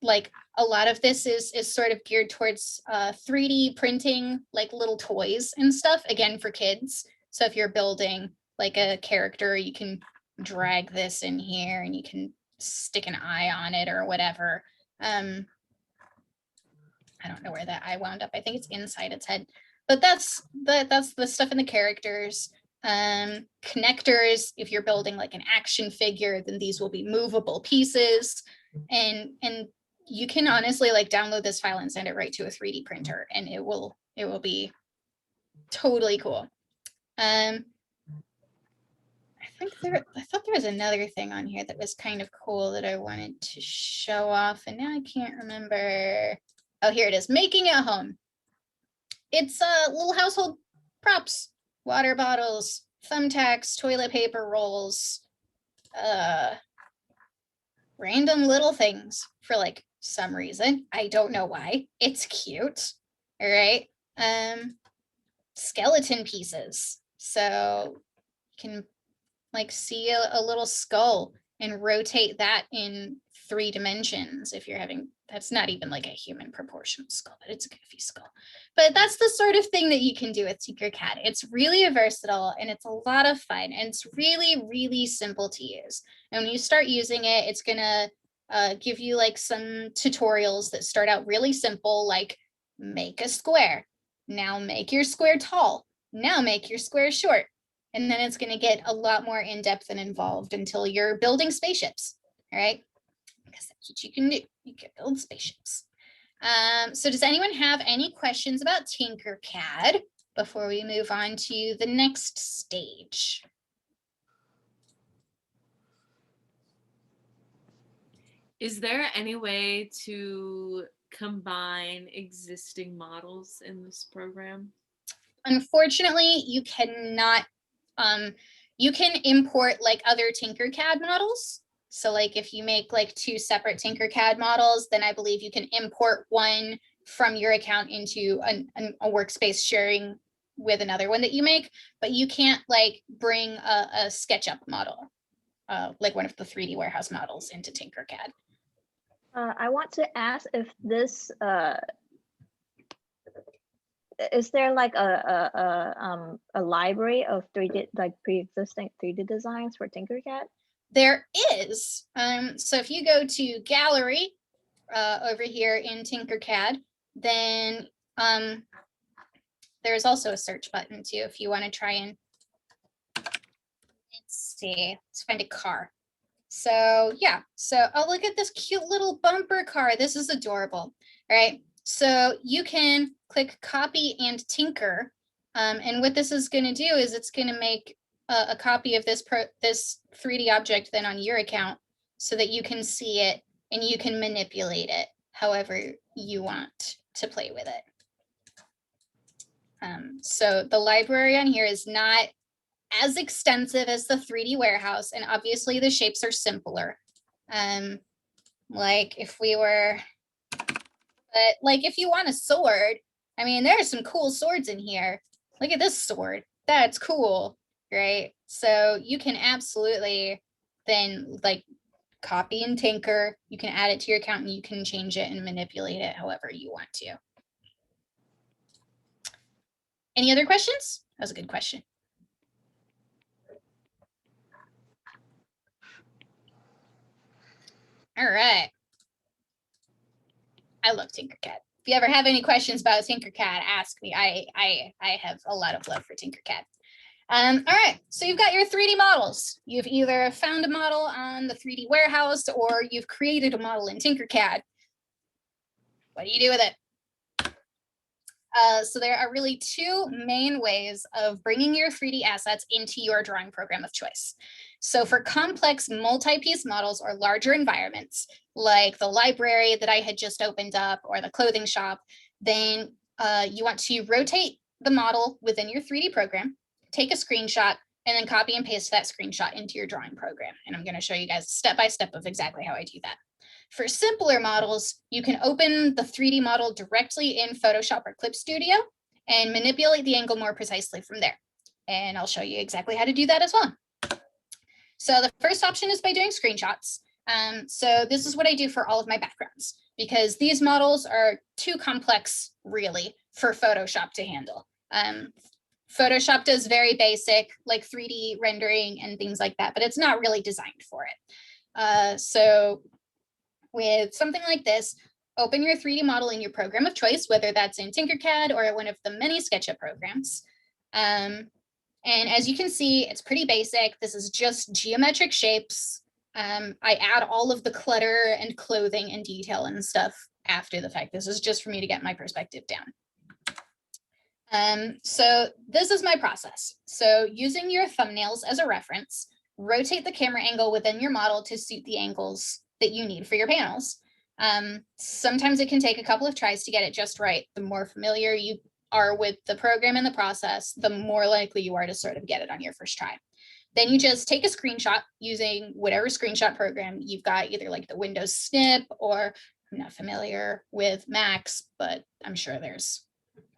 like a lot of this is sort of geared towards 3D printing, like little toys and stuff, again, for kids. So if you're building like a character, you can drag this in here and you can stick an eye on it or whatever. I don't know where that eye wound up. I think it's inside its head, but that's the stuff in the characters. Connectors, if you're building like an action figure, then these will be movable pieces, and you can honestly like download this file and send it right to a 3D printer and it will be totally cool. I thought there was another thing on here that was kind of cool that I wanted to show off, and now I can't remember. Oh, here it is. Making it home. It's little household props, water bottles, thumbtacks, toilet paper rolls, random little things for like some reason. I don't know why. It's cute. All right. Skeleton pieces. So you can like see a little skull and rotate that in 3 dimensions if you're having, that's not even like a human proportional skull, but it's a goofy skull. But that's the sort of thing that you can do with Tinkercad. It's really versatile and it's a lot of fun and it's really, really simple to use. And when you start using it, it's gonna give you like some tutorials that start out really simple, like make a square. Now make your square tall. Now make your square short. And then it's going to get a lot more in-depth and involved until you're building spaceships, all right? Because that's what you can do. You can build spaceships. So does anyone have any questions about Tinkercad before we move on to the next stage? Is there any way to combine existing models in this program? Unfortunately, you cannot. You can import like other Tinkercad models. So like if you make like 2 separate Tinkercad models, then I believe you can import one from your account into a workspace sharing with another one that you make, but you can't like bring a SketchUp model, like one of the 3D warehouse models into Tinkercad. I want to ask if this is there like a library of 3D like pre-existing 3D designs for Tinkercad? There is. So if you go to gallery over here in Tinkercad, then there's also a search button too if you want to try and let's see, let's find a car. So yeah, so oh, look at this cute little bumper car. This is adorable. All right. So you can click copy and tinker. And what this is going to do is it's going to make a copy of this 3D object then on your account so that you can see it and you can manipulate it however you want to play with it. So the library on here is not as extensive as the 3D warehouse, and obviously the shapes are simpler. Like if we were, but like if you want a sword, I mean, there are some cool swords in here. Look at this sword. That's cool, right? So you can absolutely then like copy and tinker. You can add it to your account and you can change it and manipulate it however you want to. Any other questions? That was a good question. All right. I love Tinkercad. If you ever have any questions about Tinkercad, ask me. I have a lot of love for Tinkercad. All right, so you've got your 3D models. You've either found a model on the 3D warehouse or you've created a model in Tinkercad. What do you do with it? So there are really two main ways of bringing your 3D assets into your drawing program of choice. So for complex multi-piece models or larger environments, like the library that I had just opened up or the clothing shop, then you want to rotate the model within your 3D program, take a screenshot, and then copy and paste that screenshot into your drawing program. And I'm going to show you guys step-by-step of exactly how I do that. For simpler models, you can open the 3D model directly in Photoshop or Clip Studio and manipulate the angle more precisely from there. And I'll show you exactly how to do that as well. So the first option is by doing screenshots. So this is what I do for all of my backgrounds, because these models are too complex, really, for Photoshop to handle. Photoshop does very basic, like 3D rendering and things like that, but it's not really designed for it. So with something like this, open your 3D model in your program of choice, whether that's in Tinkercad or one of the many SketchUp programs. And as you can see, it's pretty basic. This is just geometric shapes. I add all of the clutter and clothing and detail and stuff after the fact. This is just for me to get my perspective down. So this is my process. So using your thumbnails as a reference, rotate the camera angle within your model to suit the angles that you need for your panels. Sometimes it can take a couple of tries to get it just right. The more familiar you are with the program and the process, the more likely you are to sort of get it on your first try. Then you just take a screenshot using whatever screenshot program you've got, either like the Windows Snip, or I'm not familiar with Macs, but I'm sure there's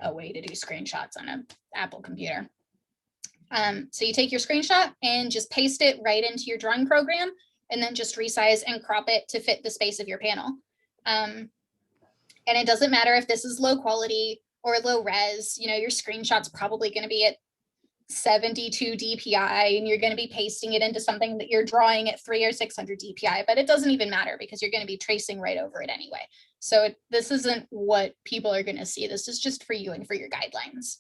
a way to do screenshots on an Apple computer. So you take your screenshot and just paste it right into your drawing program, and then just resize and crop it to fit the space of your panel. And it doesn't matter if this is low quality or low res, you know, your screenshot's probably going to be at 72 DPI and you're going to be pasting it into something that you're drawing at 300 or 600 DPI, but it doesn't even matter because you're going to be tracing right over it anyway. So this isn't what people are going to see. This is just for you and for your guidelines.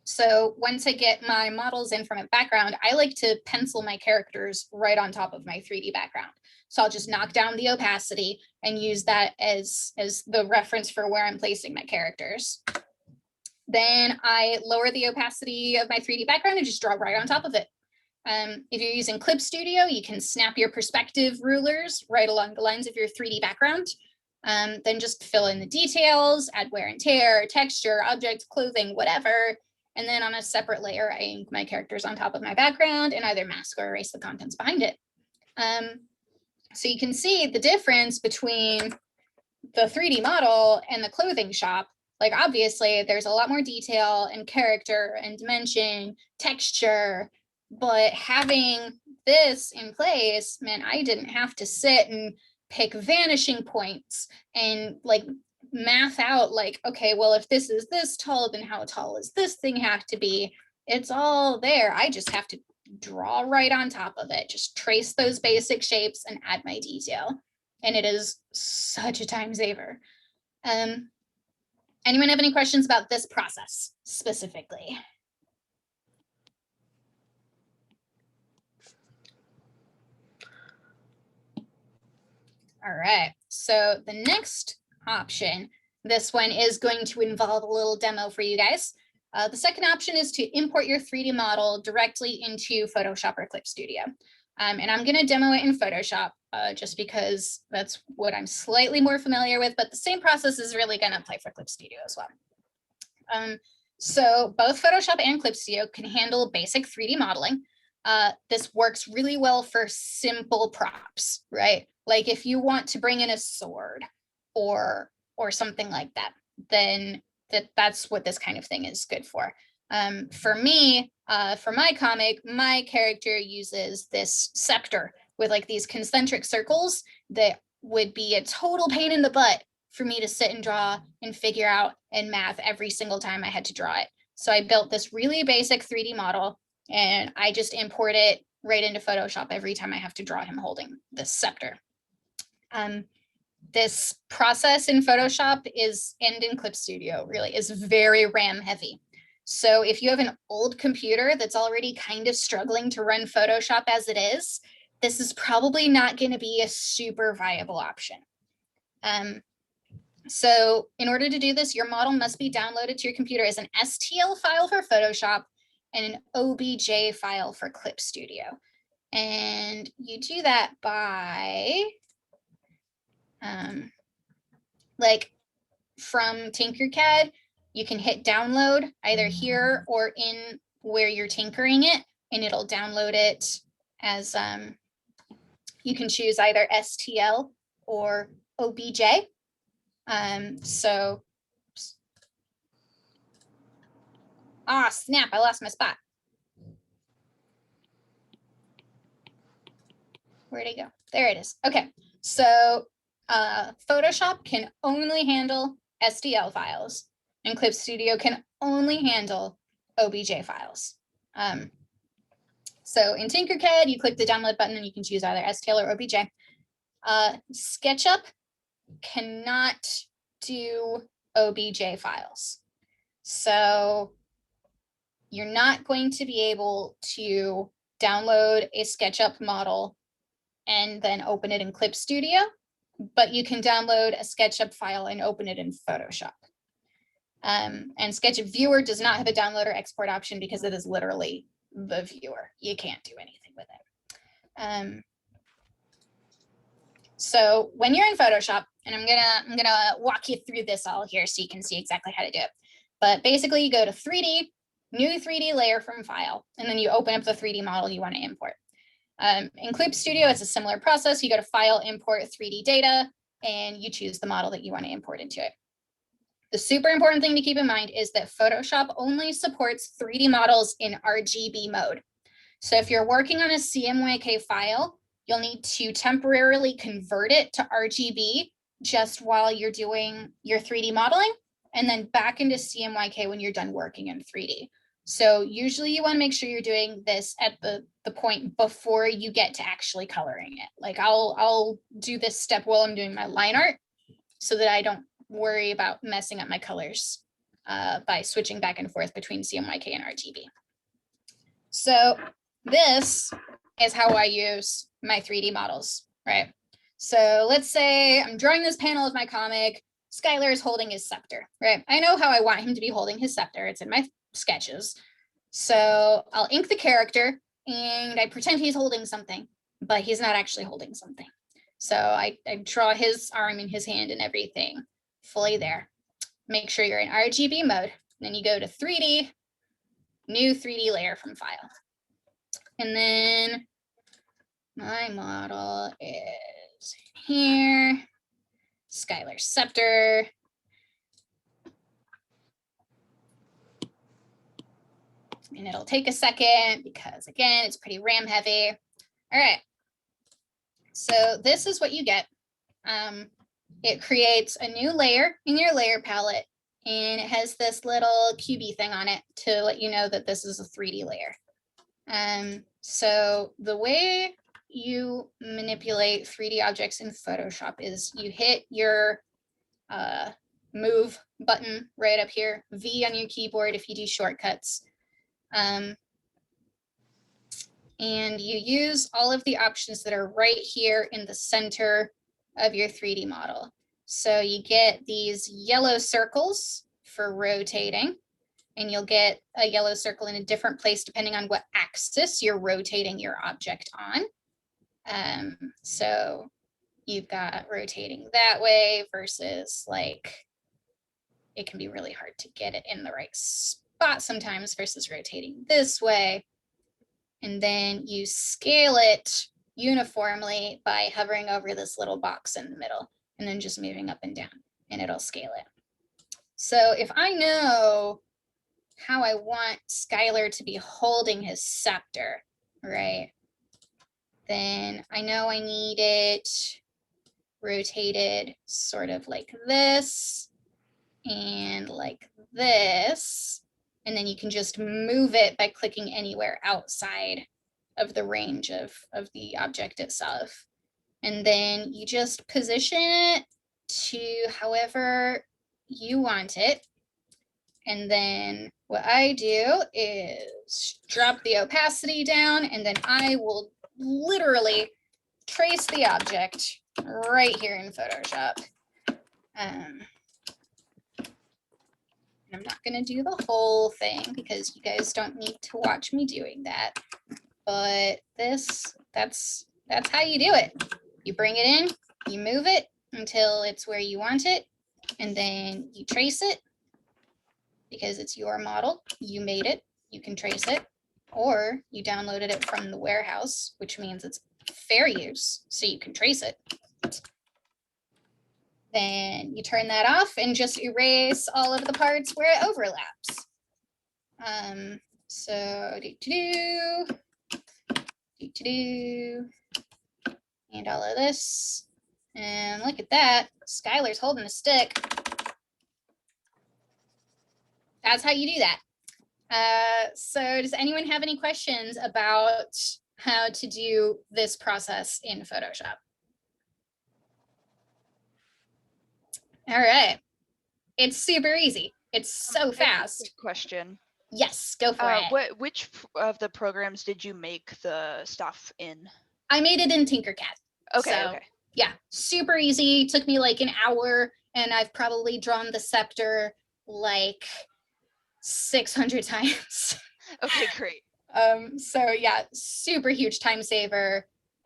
So once I get my models in from a background, I like to pencil my characters right on top of my 3D background. So I'll just knock down the opacity and use that as the reference for where I'm placing my characters. Then I lower the opacity of my 3D background and just draw right on top of it. If you're using Clip Studio, you can snap your perspective rulers right along the lines of your 3D background. Then just fill in the details, add wear and tear, texture, objects, clothing, whatever. And then on a separate layer, I ink my characters on top of my background and either mask or erase the contents behind it. So you can see the difference between the 3D model and the clothing shop. Like obviously there's a lot more detail and character and dimension, texture, but having this in place meant I didn't have to sit and pick vanishing points and like math out like, okay, well, if this is this tall, then how tall does this thing have to be? It's all there. I just have to draw right on top of it, just trace those basic shapes and add my detail. And it is such a time saver. Anyone have any questions about this process specifically? All right, so the next option, this one is going to involve a little demo for you guys. The second option is to import your 3D model directly into Photoshop or Clip Studio. And I'm going to demo it in Photoshop just because that's what I'm slightly more familiar with, but the same process is really going to apply for Clip Studio as well. So both Photoshop and Clip Studio can handle basic 3D modeling. This works really well for simple props, right? Like if you want to bring in a sword or something like that, then that's what this kind of thing is good for. For me, for my comic, my character uses this scepter with like these concentric circles that would be a total pain in the butt for me to sit and draw and figure out and math every single time I had to draw it. So I built this really basic 3D model and I just import it right into Photoshop every time I have to draw him holding this scepter. This process in Photoshop and in Clip Studio really is very RAM heavy. So if you have an old computer that's already kind of struggling to run Photoshop as it is, this is probably not going to be a super viable option. So in order to do this, your model must be downloaded to your computer as an STL file for Photoshop and an OBJ file for Clip Studio. And you do that by, like from Tinkercad, you can hit download either here or in where you're tinkering it, and it'll download it as, you can choose either STL or OBJ. So, snap, I lost my spot. Where'd it go? There it is. Okay, so Photoshop can only handle STL files, and Clip Studio can only handle OBJ files. So in Tinkercad, you click the download button and you can choose either STL or OBJ. SketchUp cannot do OBJ files. So you're not going to be able to download a SketchUp model and then open it in Clip Studio, but you can download a SketchUp file and open it in Photoshop. And SketchUp Viewer does not have a download or export option because it is literally the viewer. You can't do anything with it. So when you're in Photoshop, and I'm gonna walk you through this all here so you can see exactly how to do it. But basically, you go to 3D, new 3D layer from file, and then you open up the 3D model you want to import. In Clip Studio, it's a similar process. You go to File, Import 3D Data, and you choose the model that you want to import into it. The super important thing to keep in mind is that Photoshop only supports 3D models in RGB mode. So if you're working on a CMYK file, you'll need to temporarily convert it to RGB just while you're doing your 3D modeling, and then back into CMYK when you're done working in 3D. So usually you want to make sure you're doing this at the point before you get to actually coloring it. Like I'll do this step while I'm doing my line art so that I don't worry about messing up my colors by switching back and forth between CMYK and RGB. So this is how I use my 3D models, right? So let's say I'm drawing this panel of my comic. Skylar is holding his scepter, right? I know how I want him to be holding his scepter. It's in my sketches. So I'll ink the character and I pretend he's holding something, but he's not actually holding something. So I draw his arm and his hand and everything fully there. Make sure you're in RGB mode. Then you go to 3D, new 3D layer from file. And then my model is here, Skylar's scepter. And it'll take a second because, again, it's pretty RAM heavy. All right. So this is what you get. It creates a new layer in your layer palette, and it has this little QB thing on it to let you know that this is a 3D layer. So the way you manipulate 3D objects in Photoshop is you hit your move button right up here, V on your keyboard if you do shortcuts. And you use all of the options that are right here in the center of your 3D model. So you get these yellow circles for rotating, and you'll get a yellow circle in a different place depending on what axis you're rotating your object on. So you've got rotating that way versus, like, it can be really hard to get it in the right spot sometimes versus rotating this way. And then you scale it uniformly by hovering over this little box in the middle and then just moving up and down, and it'll scale it. So if I know how I want Skylar to be holding his scepter, right, then I know I need it rotated sort of like this and like this. And then you can just move it by clicking anywhere outside of the range of the object itself. And then you just position it to however you want it. And then what I do is drop the opacity down, and then I will literally trace the object right here in Photoshop. And I'm not going to do the whole thing because you guys don't need to watch me doing that. But that's how you do it. You bring it in, you move it until it's where you want it, and then you trace it because it's your model. You made it, you can trace it, or you downloaded it from the warehouse, which means it's fair use, so you can trace it. Then you turn that off and just erase all of the parts where it overlaps. So and all of this. And look at that. Skylar's holding a stick. That's how you do that. So does anyone have any questions about how to do this process in Photoshop? All right. It's super easy. It's so fast. Question. Yes, go for it. Which of the programs did you make the stuff in? I made it in Tinkercad. Okay, So, okay. Yeah, super easy. Took me like an hour, and I've probably drawn the scepter like 600 times. Okay, great. So yeah, super huge time saver,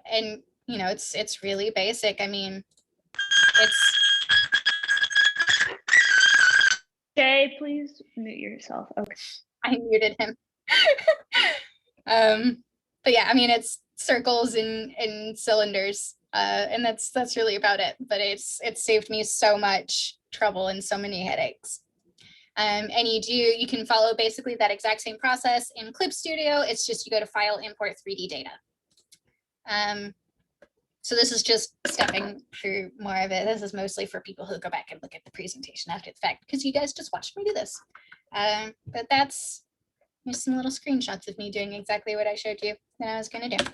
and you know it's really basic. I mean, it's. Jay, please mute yourself. Okay. I muted him. But yeah, I mean it's circles and cylinders, and that's really about it. But it's saved me so much trouble and so many headaches. And you can follow basically that exact same process in Clip Studio. It's just you go to File, Import 3D Data. So this is just stepping through more of it. This is mostly for people who go back and look at the presentation after the fact, because you guys just watched me do this. But that's just some little screenshots of me doing exactly what I showed you that I was going to do.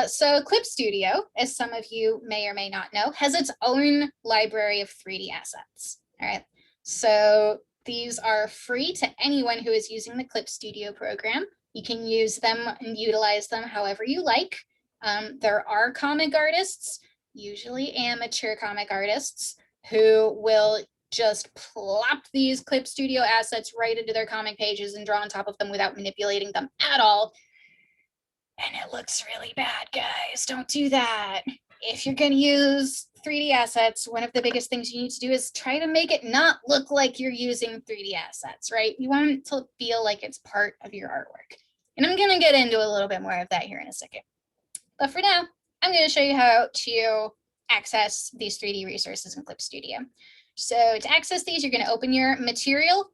So Clip Studio, as some of you may or may not know, has its own library of 3D assets. All right. So these are free to anyone who is using the Clip Studio program. You can use them and utilize them however you like. There are comic artists, usually amateur comic artists, who will just plop these Clip Studio assets right into their comic pages and draw on top of them without manipulating them at all. And it looks really bad, guys. Don't do that. If you're going to use 3D assets, one of the biggest things you need to do is try to make it not look like you're using 3D assets, right? You want it to feel like it's part of your artwork. And I'm going to get into a little bit more of that here in a second. But for now, I'm going to show you how to access these 3D resources in Clip Studio. So to access these, you're going to open your material,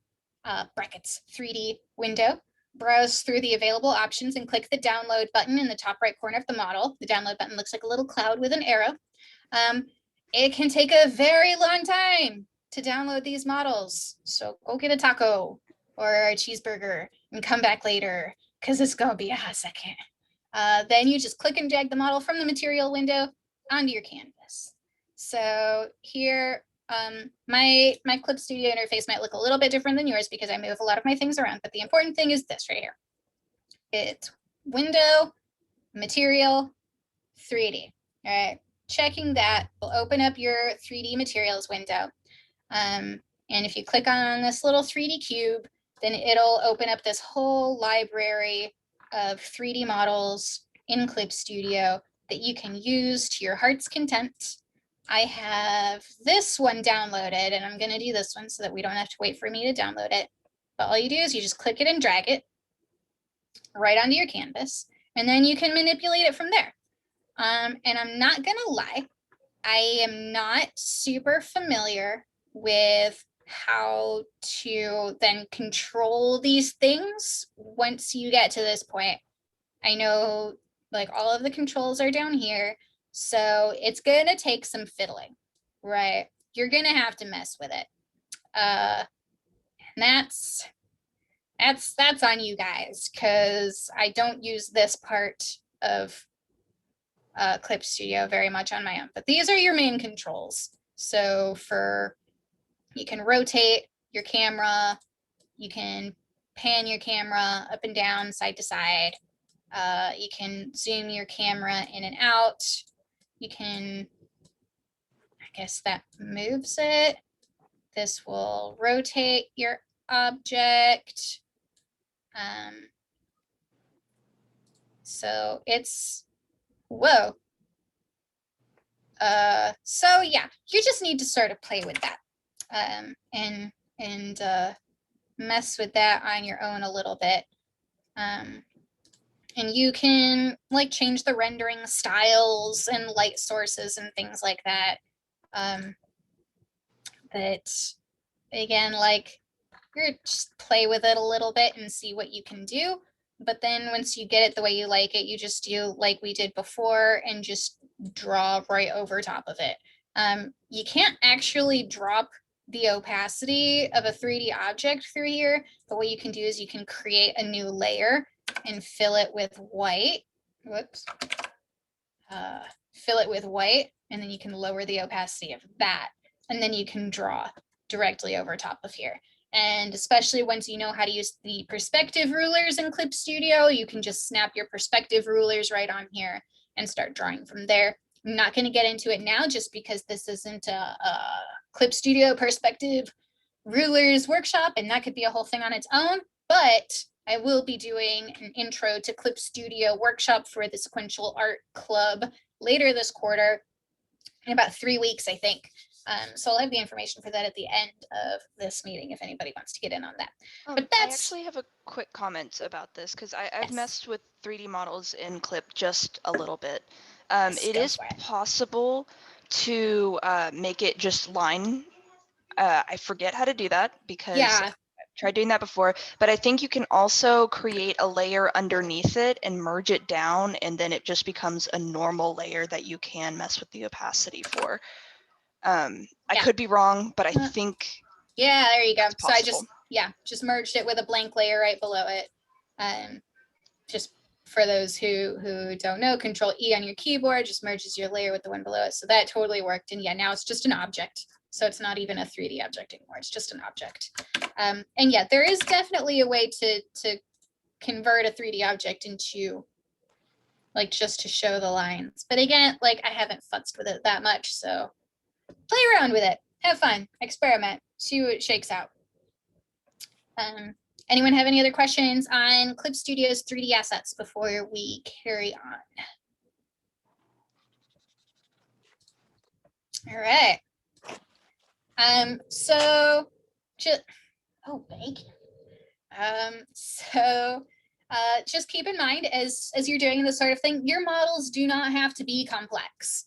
brackets 3D window, browse through the available options and click the download button in the top right corner of the model. The download button looks like a little cloud with an arrow. It can take a very long time to download these models. So go get a taco or a cheeseburger and come back later, because it's going to be a hot second. Then you just click and drag the model from the material window onto your canvas. So here, my Clip Studio interface might look a little bit different than yours because I move a lot of my things around, but the important thing is this right here. It's window, material, 3D. All right, checking that will open up your 3D materials window. And if you click on this little 3D cube, then it'll open up this whole library of 3D models in Clip Studio that you can use to your heart's content. I have this one downloaded, and I'm going to do this one so that we don't have to wait for me to download it. But all you do is you just click it and drag it right onto your canvas, and then you can manipulate it from there. And I'm not going to lie, I am not super familiar with how to then control these things once you get to this point. I know like all of the controls are down here, so it's gonna take some fiddling, right? You're gonna have to mess with it. And that's on you guys, because I don't use this part of Clip Studio very much on my own, but these are your main controls. So you can rotate your camera, you can pan your camera up and down, side to side. You can zoom your camera in and out. You can, I guess that moves it. This will rotate your object. So it's, whoa. So yeah, you just need to sort of play with that and mess with that on your own a little bit. And you can like change the rendering styles and light sources and things like that. That again, like you're just play with it a little bit and see what you can do. But then once you get it the way you like it, you just do like we did before and just draw right over top of it. You can't actually drop the opacity of a 3D object through here. But what you can do is you can create a new layer and fill it with white. Whoops. Fill it with white, and then you can lower the opacity of that. And then you can draw directly over top of here. And especially once you know how to use the perspective rulers in Clip Studio, you can just snap your perspective rulers right on here and start drawing from there. I'm not going to get into it now just because this isn't a Clip Studio perspective rulers workshop, and that could be a whole thing on its own. But I will be doing an intro to Clip Studio workshop for the Sequential Art Club later this quarter, in about 3 weeks, I think. So I'll have the information for that at the end of this meeting if anybody wants to get in on that. But I that's actually have a quick comment about this because I've Yes. messed with 3D models in Clip just a little bit. Yes, It go is for it. possible to make it just line. I forget how to do that because Yeah, I've tried doing that before, but I think you can also create a layer underneath it and merge it down, and then it just becomes a normal layer that you can mess with the opacity for. I Yeah. could be wrong, but I Uh, think yeah, there you go. that's So I possible. just merged it with a blank layer right below it. Just for those who don't know, Control E on your keyboard just merges your layer with the one below it. So that totally worked. And yeah, now it's just an object. So it's not even a 3D object anymore. It's just an object. And yeah, there is definitely a way to convert a 3D object into like just to show the lines. But again, like I haven't futzed with it that much. So play around with it. Have fun. Experiment. See what shakes out. Anyone have any other questions on Clip Studio's 3D assets before we carry on? All right. So just, oh, bacon. Just keep in mind as you're doing this sort of thing, your models do not have to be complex.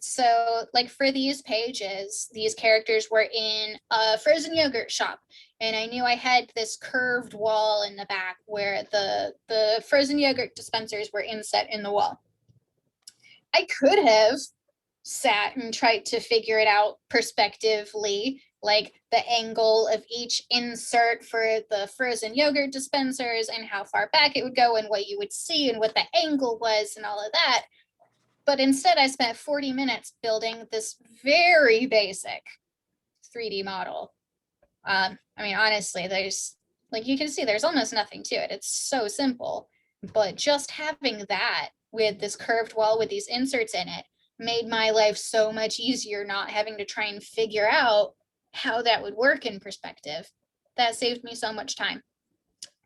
So like for these pages, these characters were in a frozen yogurt shop, and I knew I had this curved wall in the back where the frozen yogurt dispensers were inset in the wall. I could have sat and tried to figure it out perspectively, like the angle of each insert for the frozen yogurt dispensers and how far back it would go and what you would see and what the angle was and all of that. But instead, I spent 40 minutes building this very basic 3D model. I mean, honestly, there's, like you can see, there's almost nothing to it. It's so simple. But just having that with this curved wall with these inserts in it made my life so much easier, not having to try and figure out how that would work in perspective. That saved me so much time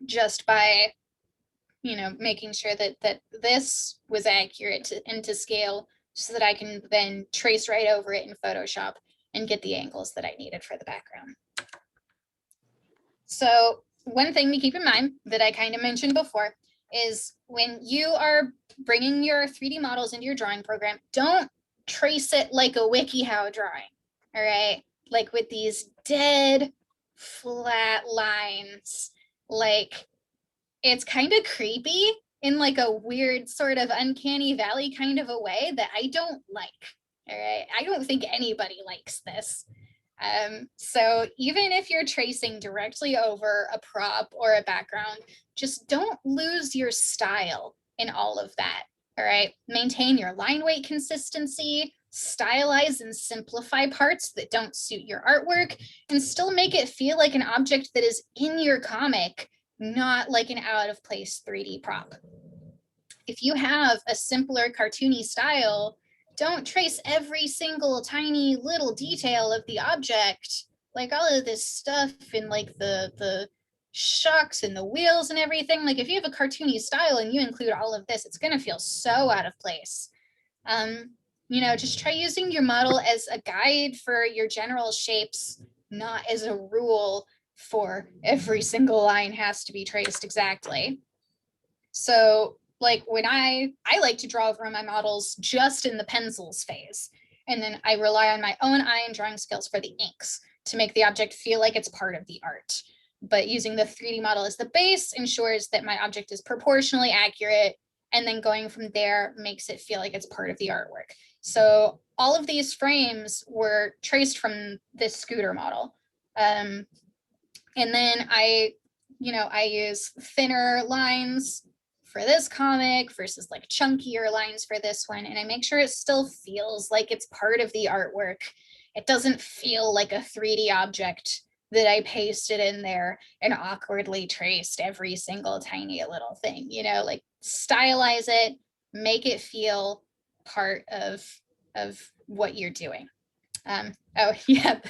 just by, you know, making sure that this was accurate and to scale so that I can then trace right over it in Photoshop and get the angles that I needed for the background. So one thing to keep in mind that I kind of mentioned before is when you are bringing your 3D models into your drawing program, don't trace it like a WikiHow drawing, all right? Like with these dead flat lines, like it's kind of creepy in like a weird sort of uncanny valley kind of a way that I don't like, all right? I don't think anybody likes this. So even if you're tracing directly over a prop or a background, just don't lose your style in all of that, all right? Maintain your line weight consistency, stylize and simplify parts that don't suit your artwork and still make it feel like an object that is in your comic, not like an out of place 3D prop. If you have a simpler cartoony style, don't trace every single tiny little detail of the object, like all of this stuff in like the shocks and the wheels and everything. Like if you have a cartoony style and you include all of this, it's going to feel so out of place. You know, just try using your model as a guide for your general shapes, not as a rule for every single line has to be traced exactly. So like when I like to draw over my models just in the pencils phase, and then I rely on my own eye and drawing skills for the inks to make the object feel like it's part of the art. But using the 3D model as the base ensures that my object is proportionally accurate, and then going from there makes it feel like it's part of the artwork. So all of these frames were traced from this scooter model. And then I use thinner lines for this comic versus like chunkier lines for this one. And I make sure it still feels like it's part of the artwork. It doesn't feel like a 3D object that I pasted in there and awkwardly traced every single tiny little thing, you know, like stylize it, make it feel part of what you're doing. Oh yeah,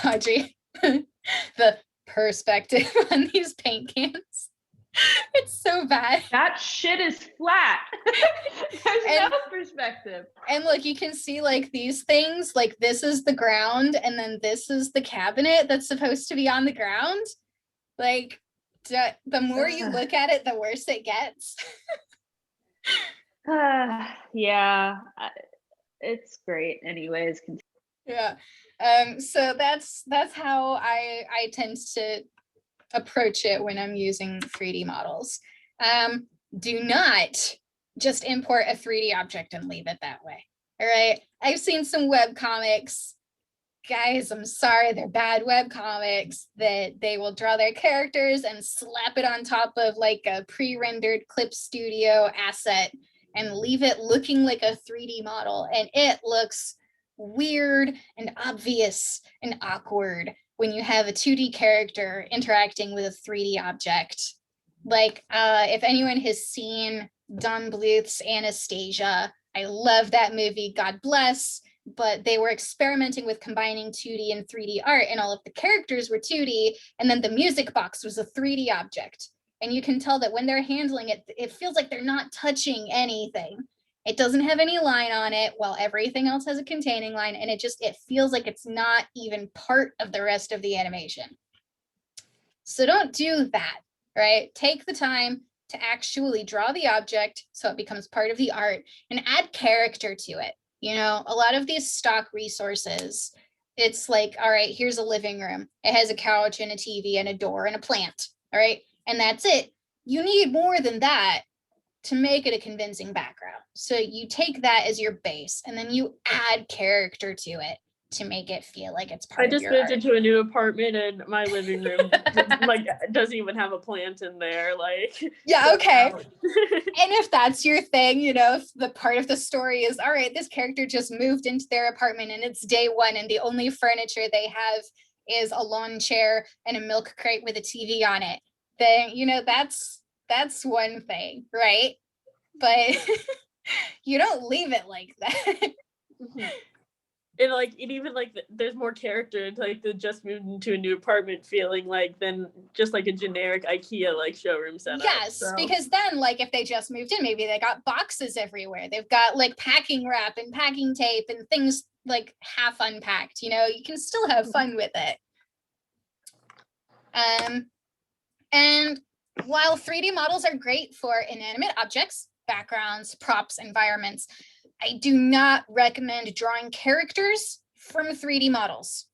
Audrey, the perspective on these paint cans. It's so bad. That shit is flat. There's no perspective. And look, you can see like these things, like this is the ground and then this is the cabinet that's supposed to be on the ground. Like the more you look at it, the worse it gets. Yeah, it's great anyways. Yeah. So that's how I tend to approach it when I'm using 3D models. Do not just import a 3D object and leave it that way. All right. I've seen some web comics. Guys, I'm sorry, they're bad web comics that they will draw their characters and slap it on top of like a pre-rendered Clip Studio asset and leave it looking like a 3D model. And it looks weird and obvious and awkward when you have a 2D character interacting with a 3D object. Like if anyone has seen Don Bluth's Anastasia, I love that movie, God bless, but they were experimenting with combining 2D and 3D art, and all of the characters were 2D, and then the music box was a 3D object. And you can tell that when they're handling it, it feels like they're not touching anything. It doesn't have any line on it while everything else has a containing line, and it feels like it's not even part of the rest of the animation. So don't do that, right? Take the time to actually draw the object so it becomes part of the art and add character to it. You know, a lot of these stock resources, it's like, all right, here's a living room. It has a couch and a TV and a door and a plant, all right? And that's it. You need more than that to make it a convincing background. So you take that as your base and then you add character to it to make it feel like it's part of your art. I just moved into a new apartment and my living room like doesn't even have a plant in there. Like, yeah, okay. And if that's your thing, you know, if the part of the story is, all right, this character just moved into their apartment and it's day one and the only furniture they have is a lawn chair and a milk crate with a TV on it, then, you know, that's one thing, right? But you don't leave it like that. And like it even like there's more character to like the just moved into a new apartment feeling like than just like a generic IKEA like showroom setup. Yes, so. Because then like if they just moved in, maybe they got boxes everywhere. They've got like packing wrap and packing tape and things like half unpacked, you know, you can still have fun with it. And while 3D models are great for inanimate objects, backgrounds, props, environments, I do not recommend drawing characters from 3D models.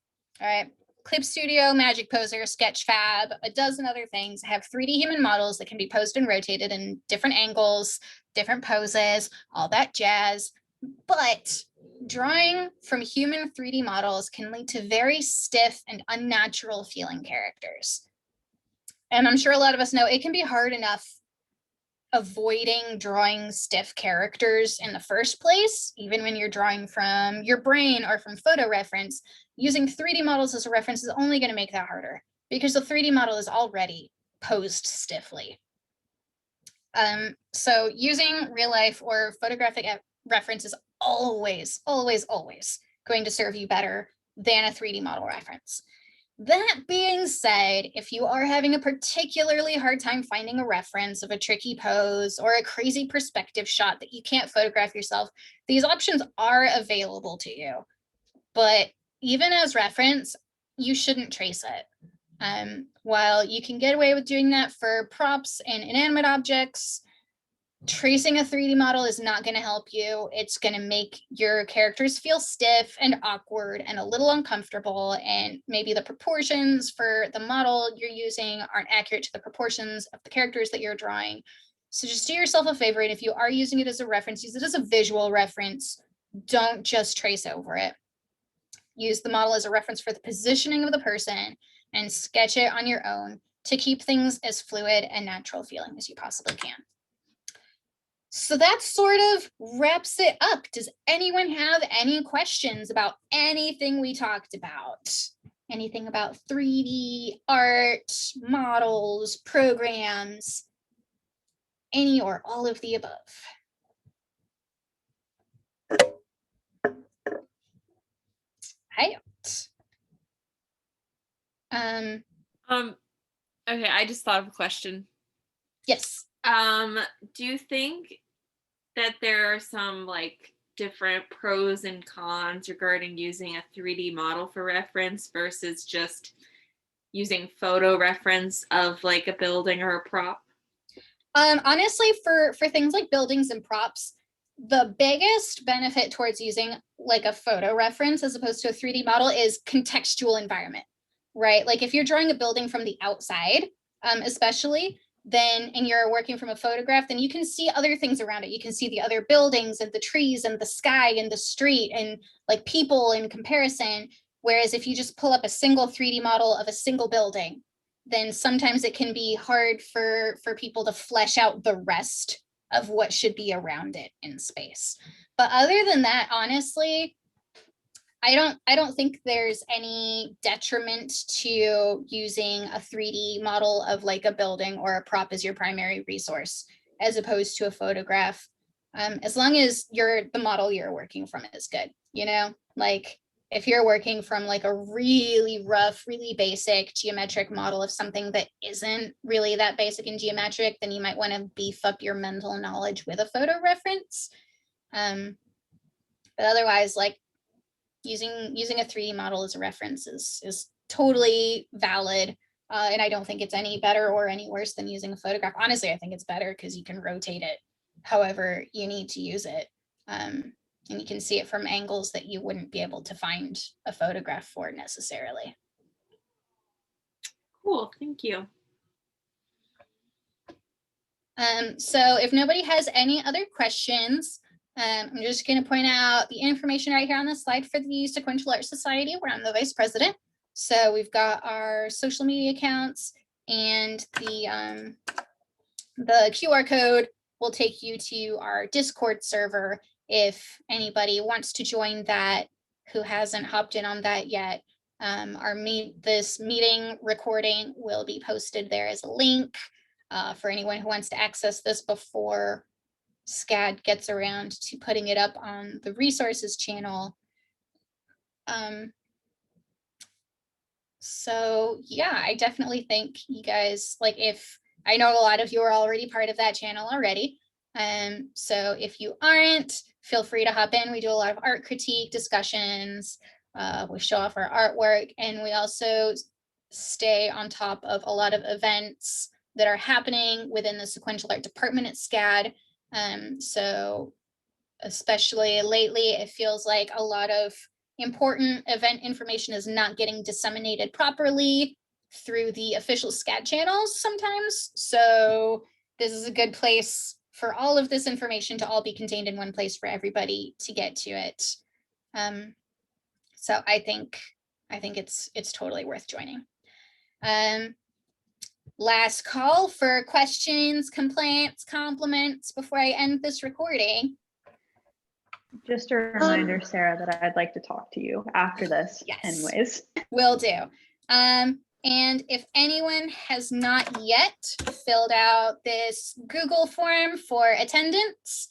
All right. Clip Studio, Magic Poser, Sketchfab, a dozen other things have 3D human models that can be posed and rotated in different angles, different poses, all that jazz. But drawing from human 3D models can lead to very stiff and unnatural feeling characters. And I'm sure a lot of us know it can be hard enough avoiding drawing stiff characters in the first place, even when you're drawing from your brain or from photo reference, using 3D models as a reference is only going to make that harder because the 3D model is already posed stiffly. So using real life or photographic reference is always, always, always going to serve you better than a 3D model reference. That being said, if you are having a particularly hard time finding a reference of a tricky pose or a crazy perspective shot that you can't photograph yourself, these options are available to you. But even as reference, you shouldn't trace it. While you can get away with doing that for props and inanimate objects, tracing a 3D model is not going to help you. It's going to make your characters feel stiff and awkward and a little uncomfortable, and maybe the proportions for the model you're using aren't accurate to the proportions of the characters that you're drawing. So just do yourself a favor, and if you are using it as a reference, use it as a visual reference. Don't just trace over it. Use the model as a reference for the positioning of the person and sketch it on your own to keep things as fluid and natural feeling as you possibly can. So that sort of wraps it up. Does anyone have any questions about anything we talked about? Anything about 3D, art, models, programs, any or all of the above? Hi. Okay, I just thought of a question. Yes. Do you think that there are some like different pros and cons regarding using a 3D model for reference versus just using photo reference of like a building or a prop? Honestly, for things like buildings and props, the biggest benefit towards using like a photo reference as opposed to a 3D model is contextual environment, right? Like if you're drawing a building from the outside, especially, then and you're working from a photograph, then you can see other things around it. You can see the other buildings and the trees and the sky and the street and like people in comparison. Whereas if you just pull up a single 3D model of a single building, then sometimes it can be hard for people to flesh out the rest of what should be around it in space. But other than that, honestly, I don't think there's any detriment to using a 3D model of like a building or a prop as your primary resource, as opposed to a photograph. As long as the model you're working from is good, you know, like if you're working from like a really rough, really basic geometric model of something that isn't really that basic and geometric, then you might want to beef up your mental knowledge with a photo reference. But otherwise, like using a 3D model as a reference is totally valid. And I don't think it's any better or any worse than using a photograph. Honestly, I think it's better because you can rotate it however you need to use it. And you can see it from angles that you wouldn't be able to find a photograph for necessarily. Cool, thank you. So if nobody has any other questions, I'm just going to point out the information right here on the slide for the Sequential Art Society, where I'm the vice president. So we've got our social media accounts, and the QR code will take you to our Discord server if anybody wants to join that who hasn't hopped in on that yet. This meeting recording will be posted there as a link for anyone who wants to access this before SCAD gets around to putting it up on the resources channel. So yeah, I definitely think you guys, like, if I know a lot of you are already part of that channel already. So if you aren't, feel free to hop in. We do a lot of art critique discussions. We show off our artwork, and we also stay on top of a lot of events that are happening within the sequential art department at SCAD. So especially lately, it feels like a lot of important event information is not getting disseminated properly through the official SCAD channels sometimes. So this is a good place for all of this information to all be contained in one place for everybody to get to it. So I think it's totally worth joining. last call for questions, complaints, compliments before I end this recording. Just a reminder, Sarah, that I'd like to talk to you after this. Yes. Anyways. Will do. And if anyone has not yet filled out this Google form for attendance,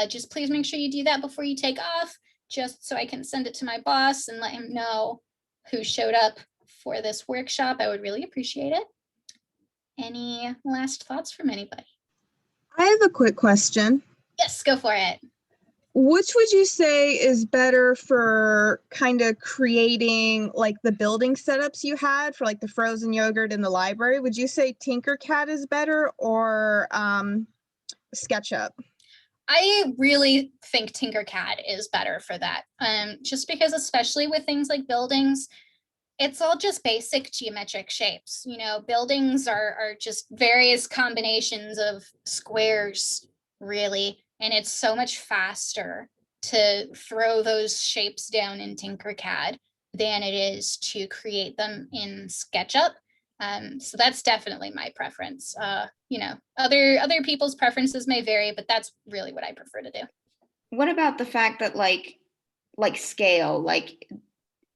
just please make sure you do that before you take off, just so I can send it to my boss and let him know who showed up for this workshop. I would really appreciate it. Any last thoughts from anybody? I have a quick question. Yes, go for it. Which would you say is better for kind of creating like the building setups you had for like the frozen yogurt in the library? Would you say Tinkercad is better or SketchUp? I really think Tinkercad is better for that. Just because, especially with things like buildings, it's all just basic geometric shapes. You know, buildings are just various combinations of squares, really. And it's so much faster to throw those shapes down in Tinkercad than it is to create them in SketchUp. So that's definitely my preference. You know, other people's preferences may vary, but that's really what I prefer to do. What about the fact that like scale, like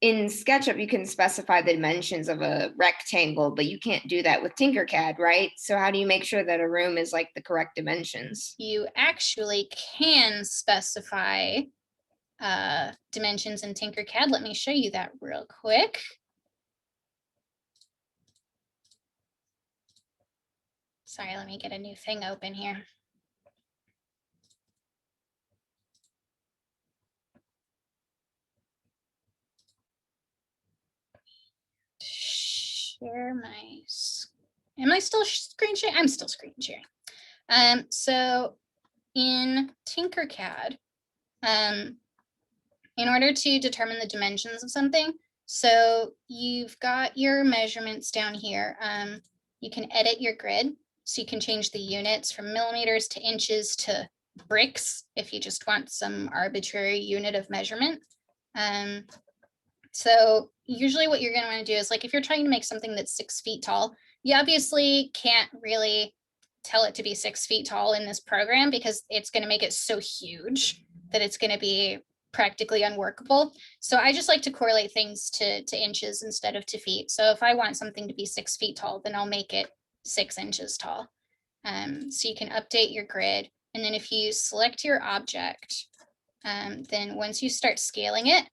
in SketchUp, you can specify the dimensions of a rectangle, but you can't do that with Tinkercad, right? So how do you make sure that a room is like the correct dimensions? You actually can specify dimensions in Tinkercad. Let me show you that real quick. Sorry, let me get a new thing open here. Share my, am I still screen sharing? I'm still screen sharing. So in Tinkercad, in order to determine the dimensions of something, so you've got your measurements down here. You can edit your grid. So you can change the units from millimeters to inches to bricks if you just want some arbitrary unit of measurement. So usually what you're going to want to do is, like, if you're trying to make something that's 6 feet tall, you obviously can't really tell it to be 6 feet tall in this program because it's going to make it so huge that it's going to be practically unworkable. So I just like to correlate things to inches instead of to feet. So if I want something to be 6 feet tall, then I'll make it 6 inches tall. So you can update your grid. And then if you select your object, then once you start scaling it,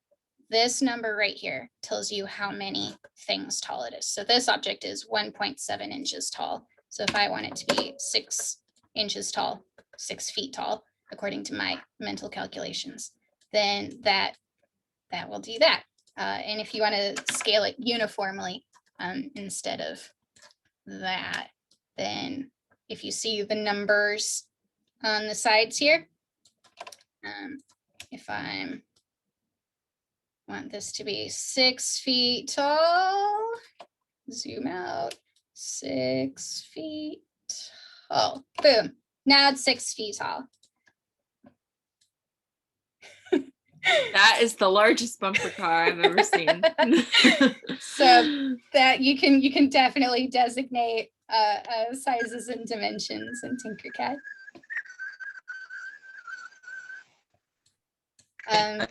this number right here tells you how many things tall it is. So this object is 1.7 inches tall. So if I want it to be 6 inches tall, 6 feet tall, according to my mental calculations, then that will do that. And if you want to scale it uniformly instead of that, then if you see the numbers on the sides here, if I want this to be 6 feet tall, zoom out, 6 feet tall, boom, now it's 6 feet tall. That is the largest bumper car I've ever seen. So that you can definitely designate sizes and dimensions in Tinkercad.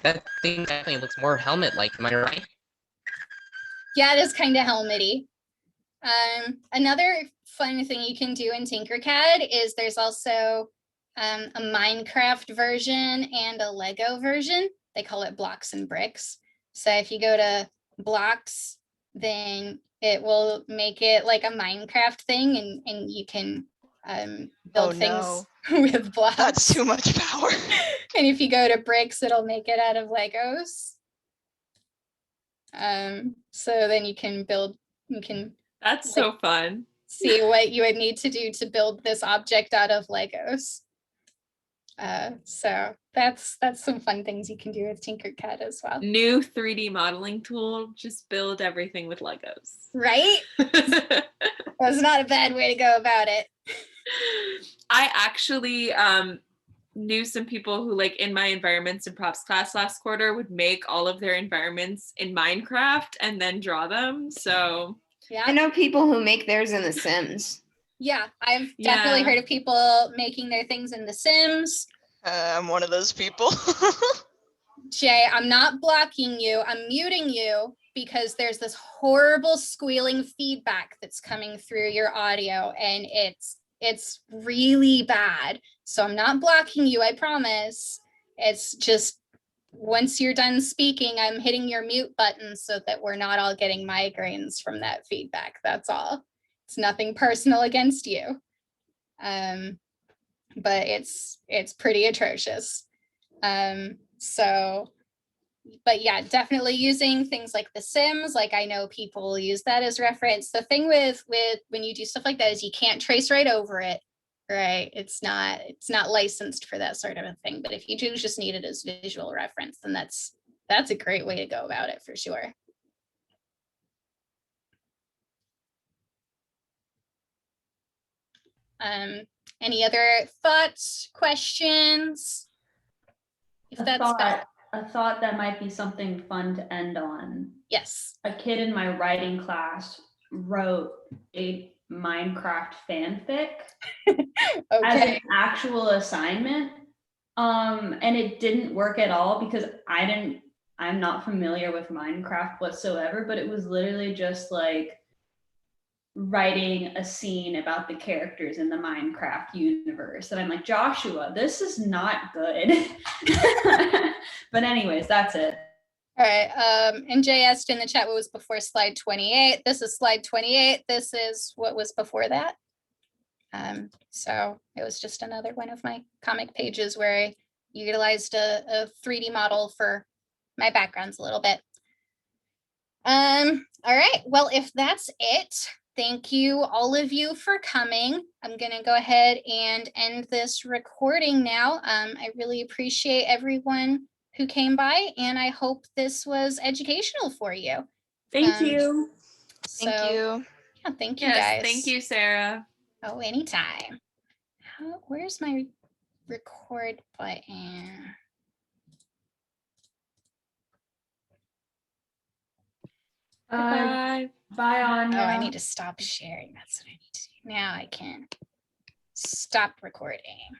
That thing definitely looks more helmet-like, am I right? Yeah, it is kind of helmety. Another fun thing you can do in Tinkercad is there's also a Minecraft version and a Lego version. They call it blocks and bricks. So if you go to blocks, then it will make it like a Minecraft thing, and you can build things with blocks. That's too much power. And if you go to bricks, it'll make it out of Legos. So then you can build, That's so fun. see what you would need to do to build this object out of Legos. So that's some fun things you can do with Tinkercad as well. New 3D modeling tool, just build everything with Legos. Right? That's not a bad way to go about it. I actually knew some people who, like, in my environments and props class last quarter, would make all of their environments in Minecraft and then draw them. So Yeah. I know people who make theirs in The Sims. Yeah, I've definitely Yeah. heard of people making their things in The Sims. I'm one of those people. Jay, I'm not blocking you. I'm muting you because there's this horrible squealing feedback that's coming through your audio, and it's really bad. So I'm not blocking you, I promise. It's just once you're done speaking, I'm hitting your mute button so that we're not all getting migraines from that feedback. That's all. It's nothing personal against you. But it's pretty atrocious. So, but yeah, definitely using things like The Sims. Like I know people use that as reference. The thing with when you do stuff like that is you can't trace right over it, right? It's not licensed for that sort of a thing. But if you do just need it as visual reference, then that's a great way to go about it for sure. Any other thoughts, questions? If A that's thought that might be something fun to end on. yes. A kid in my writing class wrote a Minecraft fanfic as an actual assignment. And it didn't work at all because I'm not familiar with Minecraft whatsoever, but it was literally just like writing a scene about the characters in the Minecraft universe. And I'm like, Joshua, this is not good. But anyways, that's it. All right. And Jay asked in the chat what was before slide 28. This is slide 28. This is what was before that. So it was just another one of my comic pages where I utilized a 3D model for my backgrounds a little bit. All right. Well, if that's it, thank you all of you for coming. I'm going to go ahead and end this recording now. I really appreciate everyone who came by, and I hope this was educational for you. Thank you. Thank you. Yeah, thank you Yes, guys. thank you, Sarah. Oh, anytime. Where's my record button? Bye. Bye, Anya. Oh, I need to stop sharing. That's what I need to do. Now I can stop recording.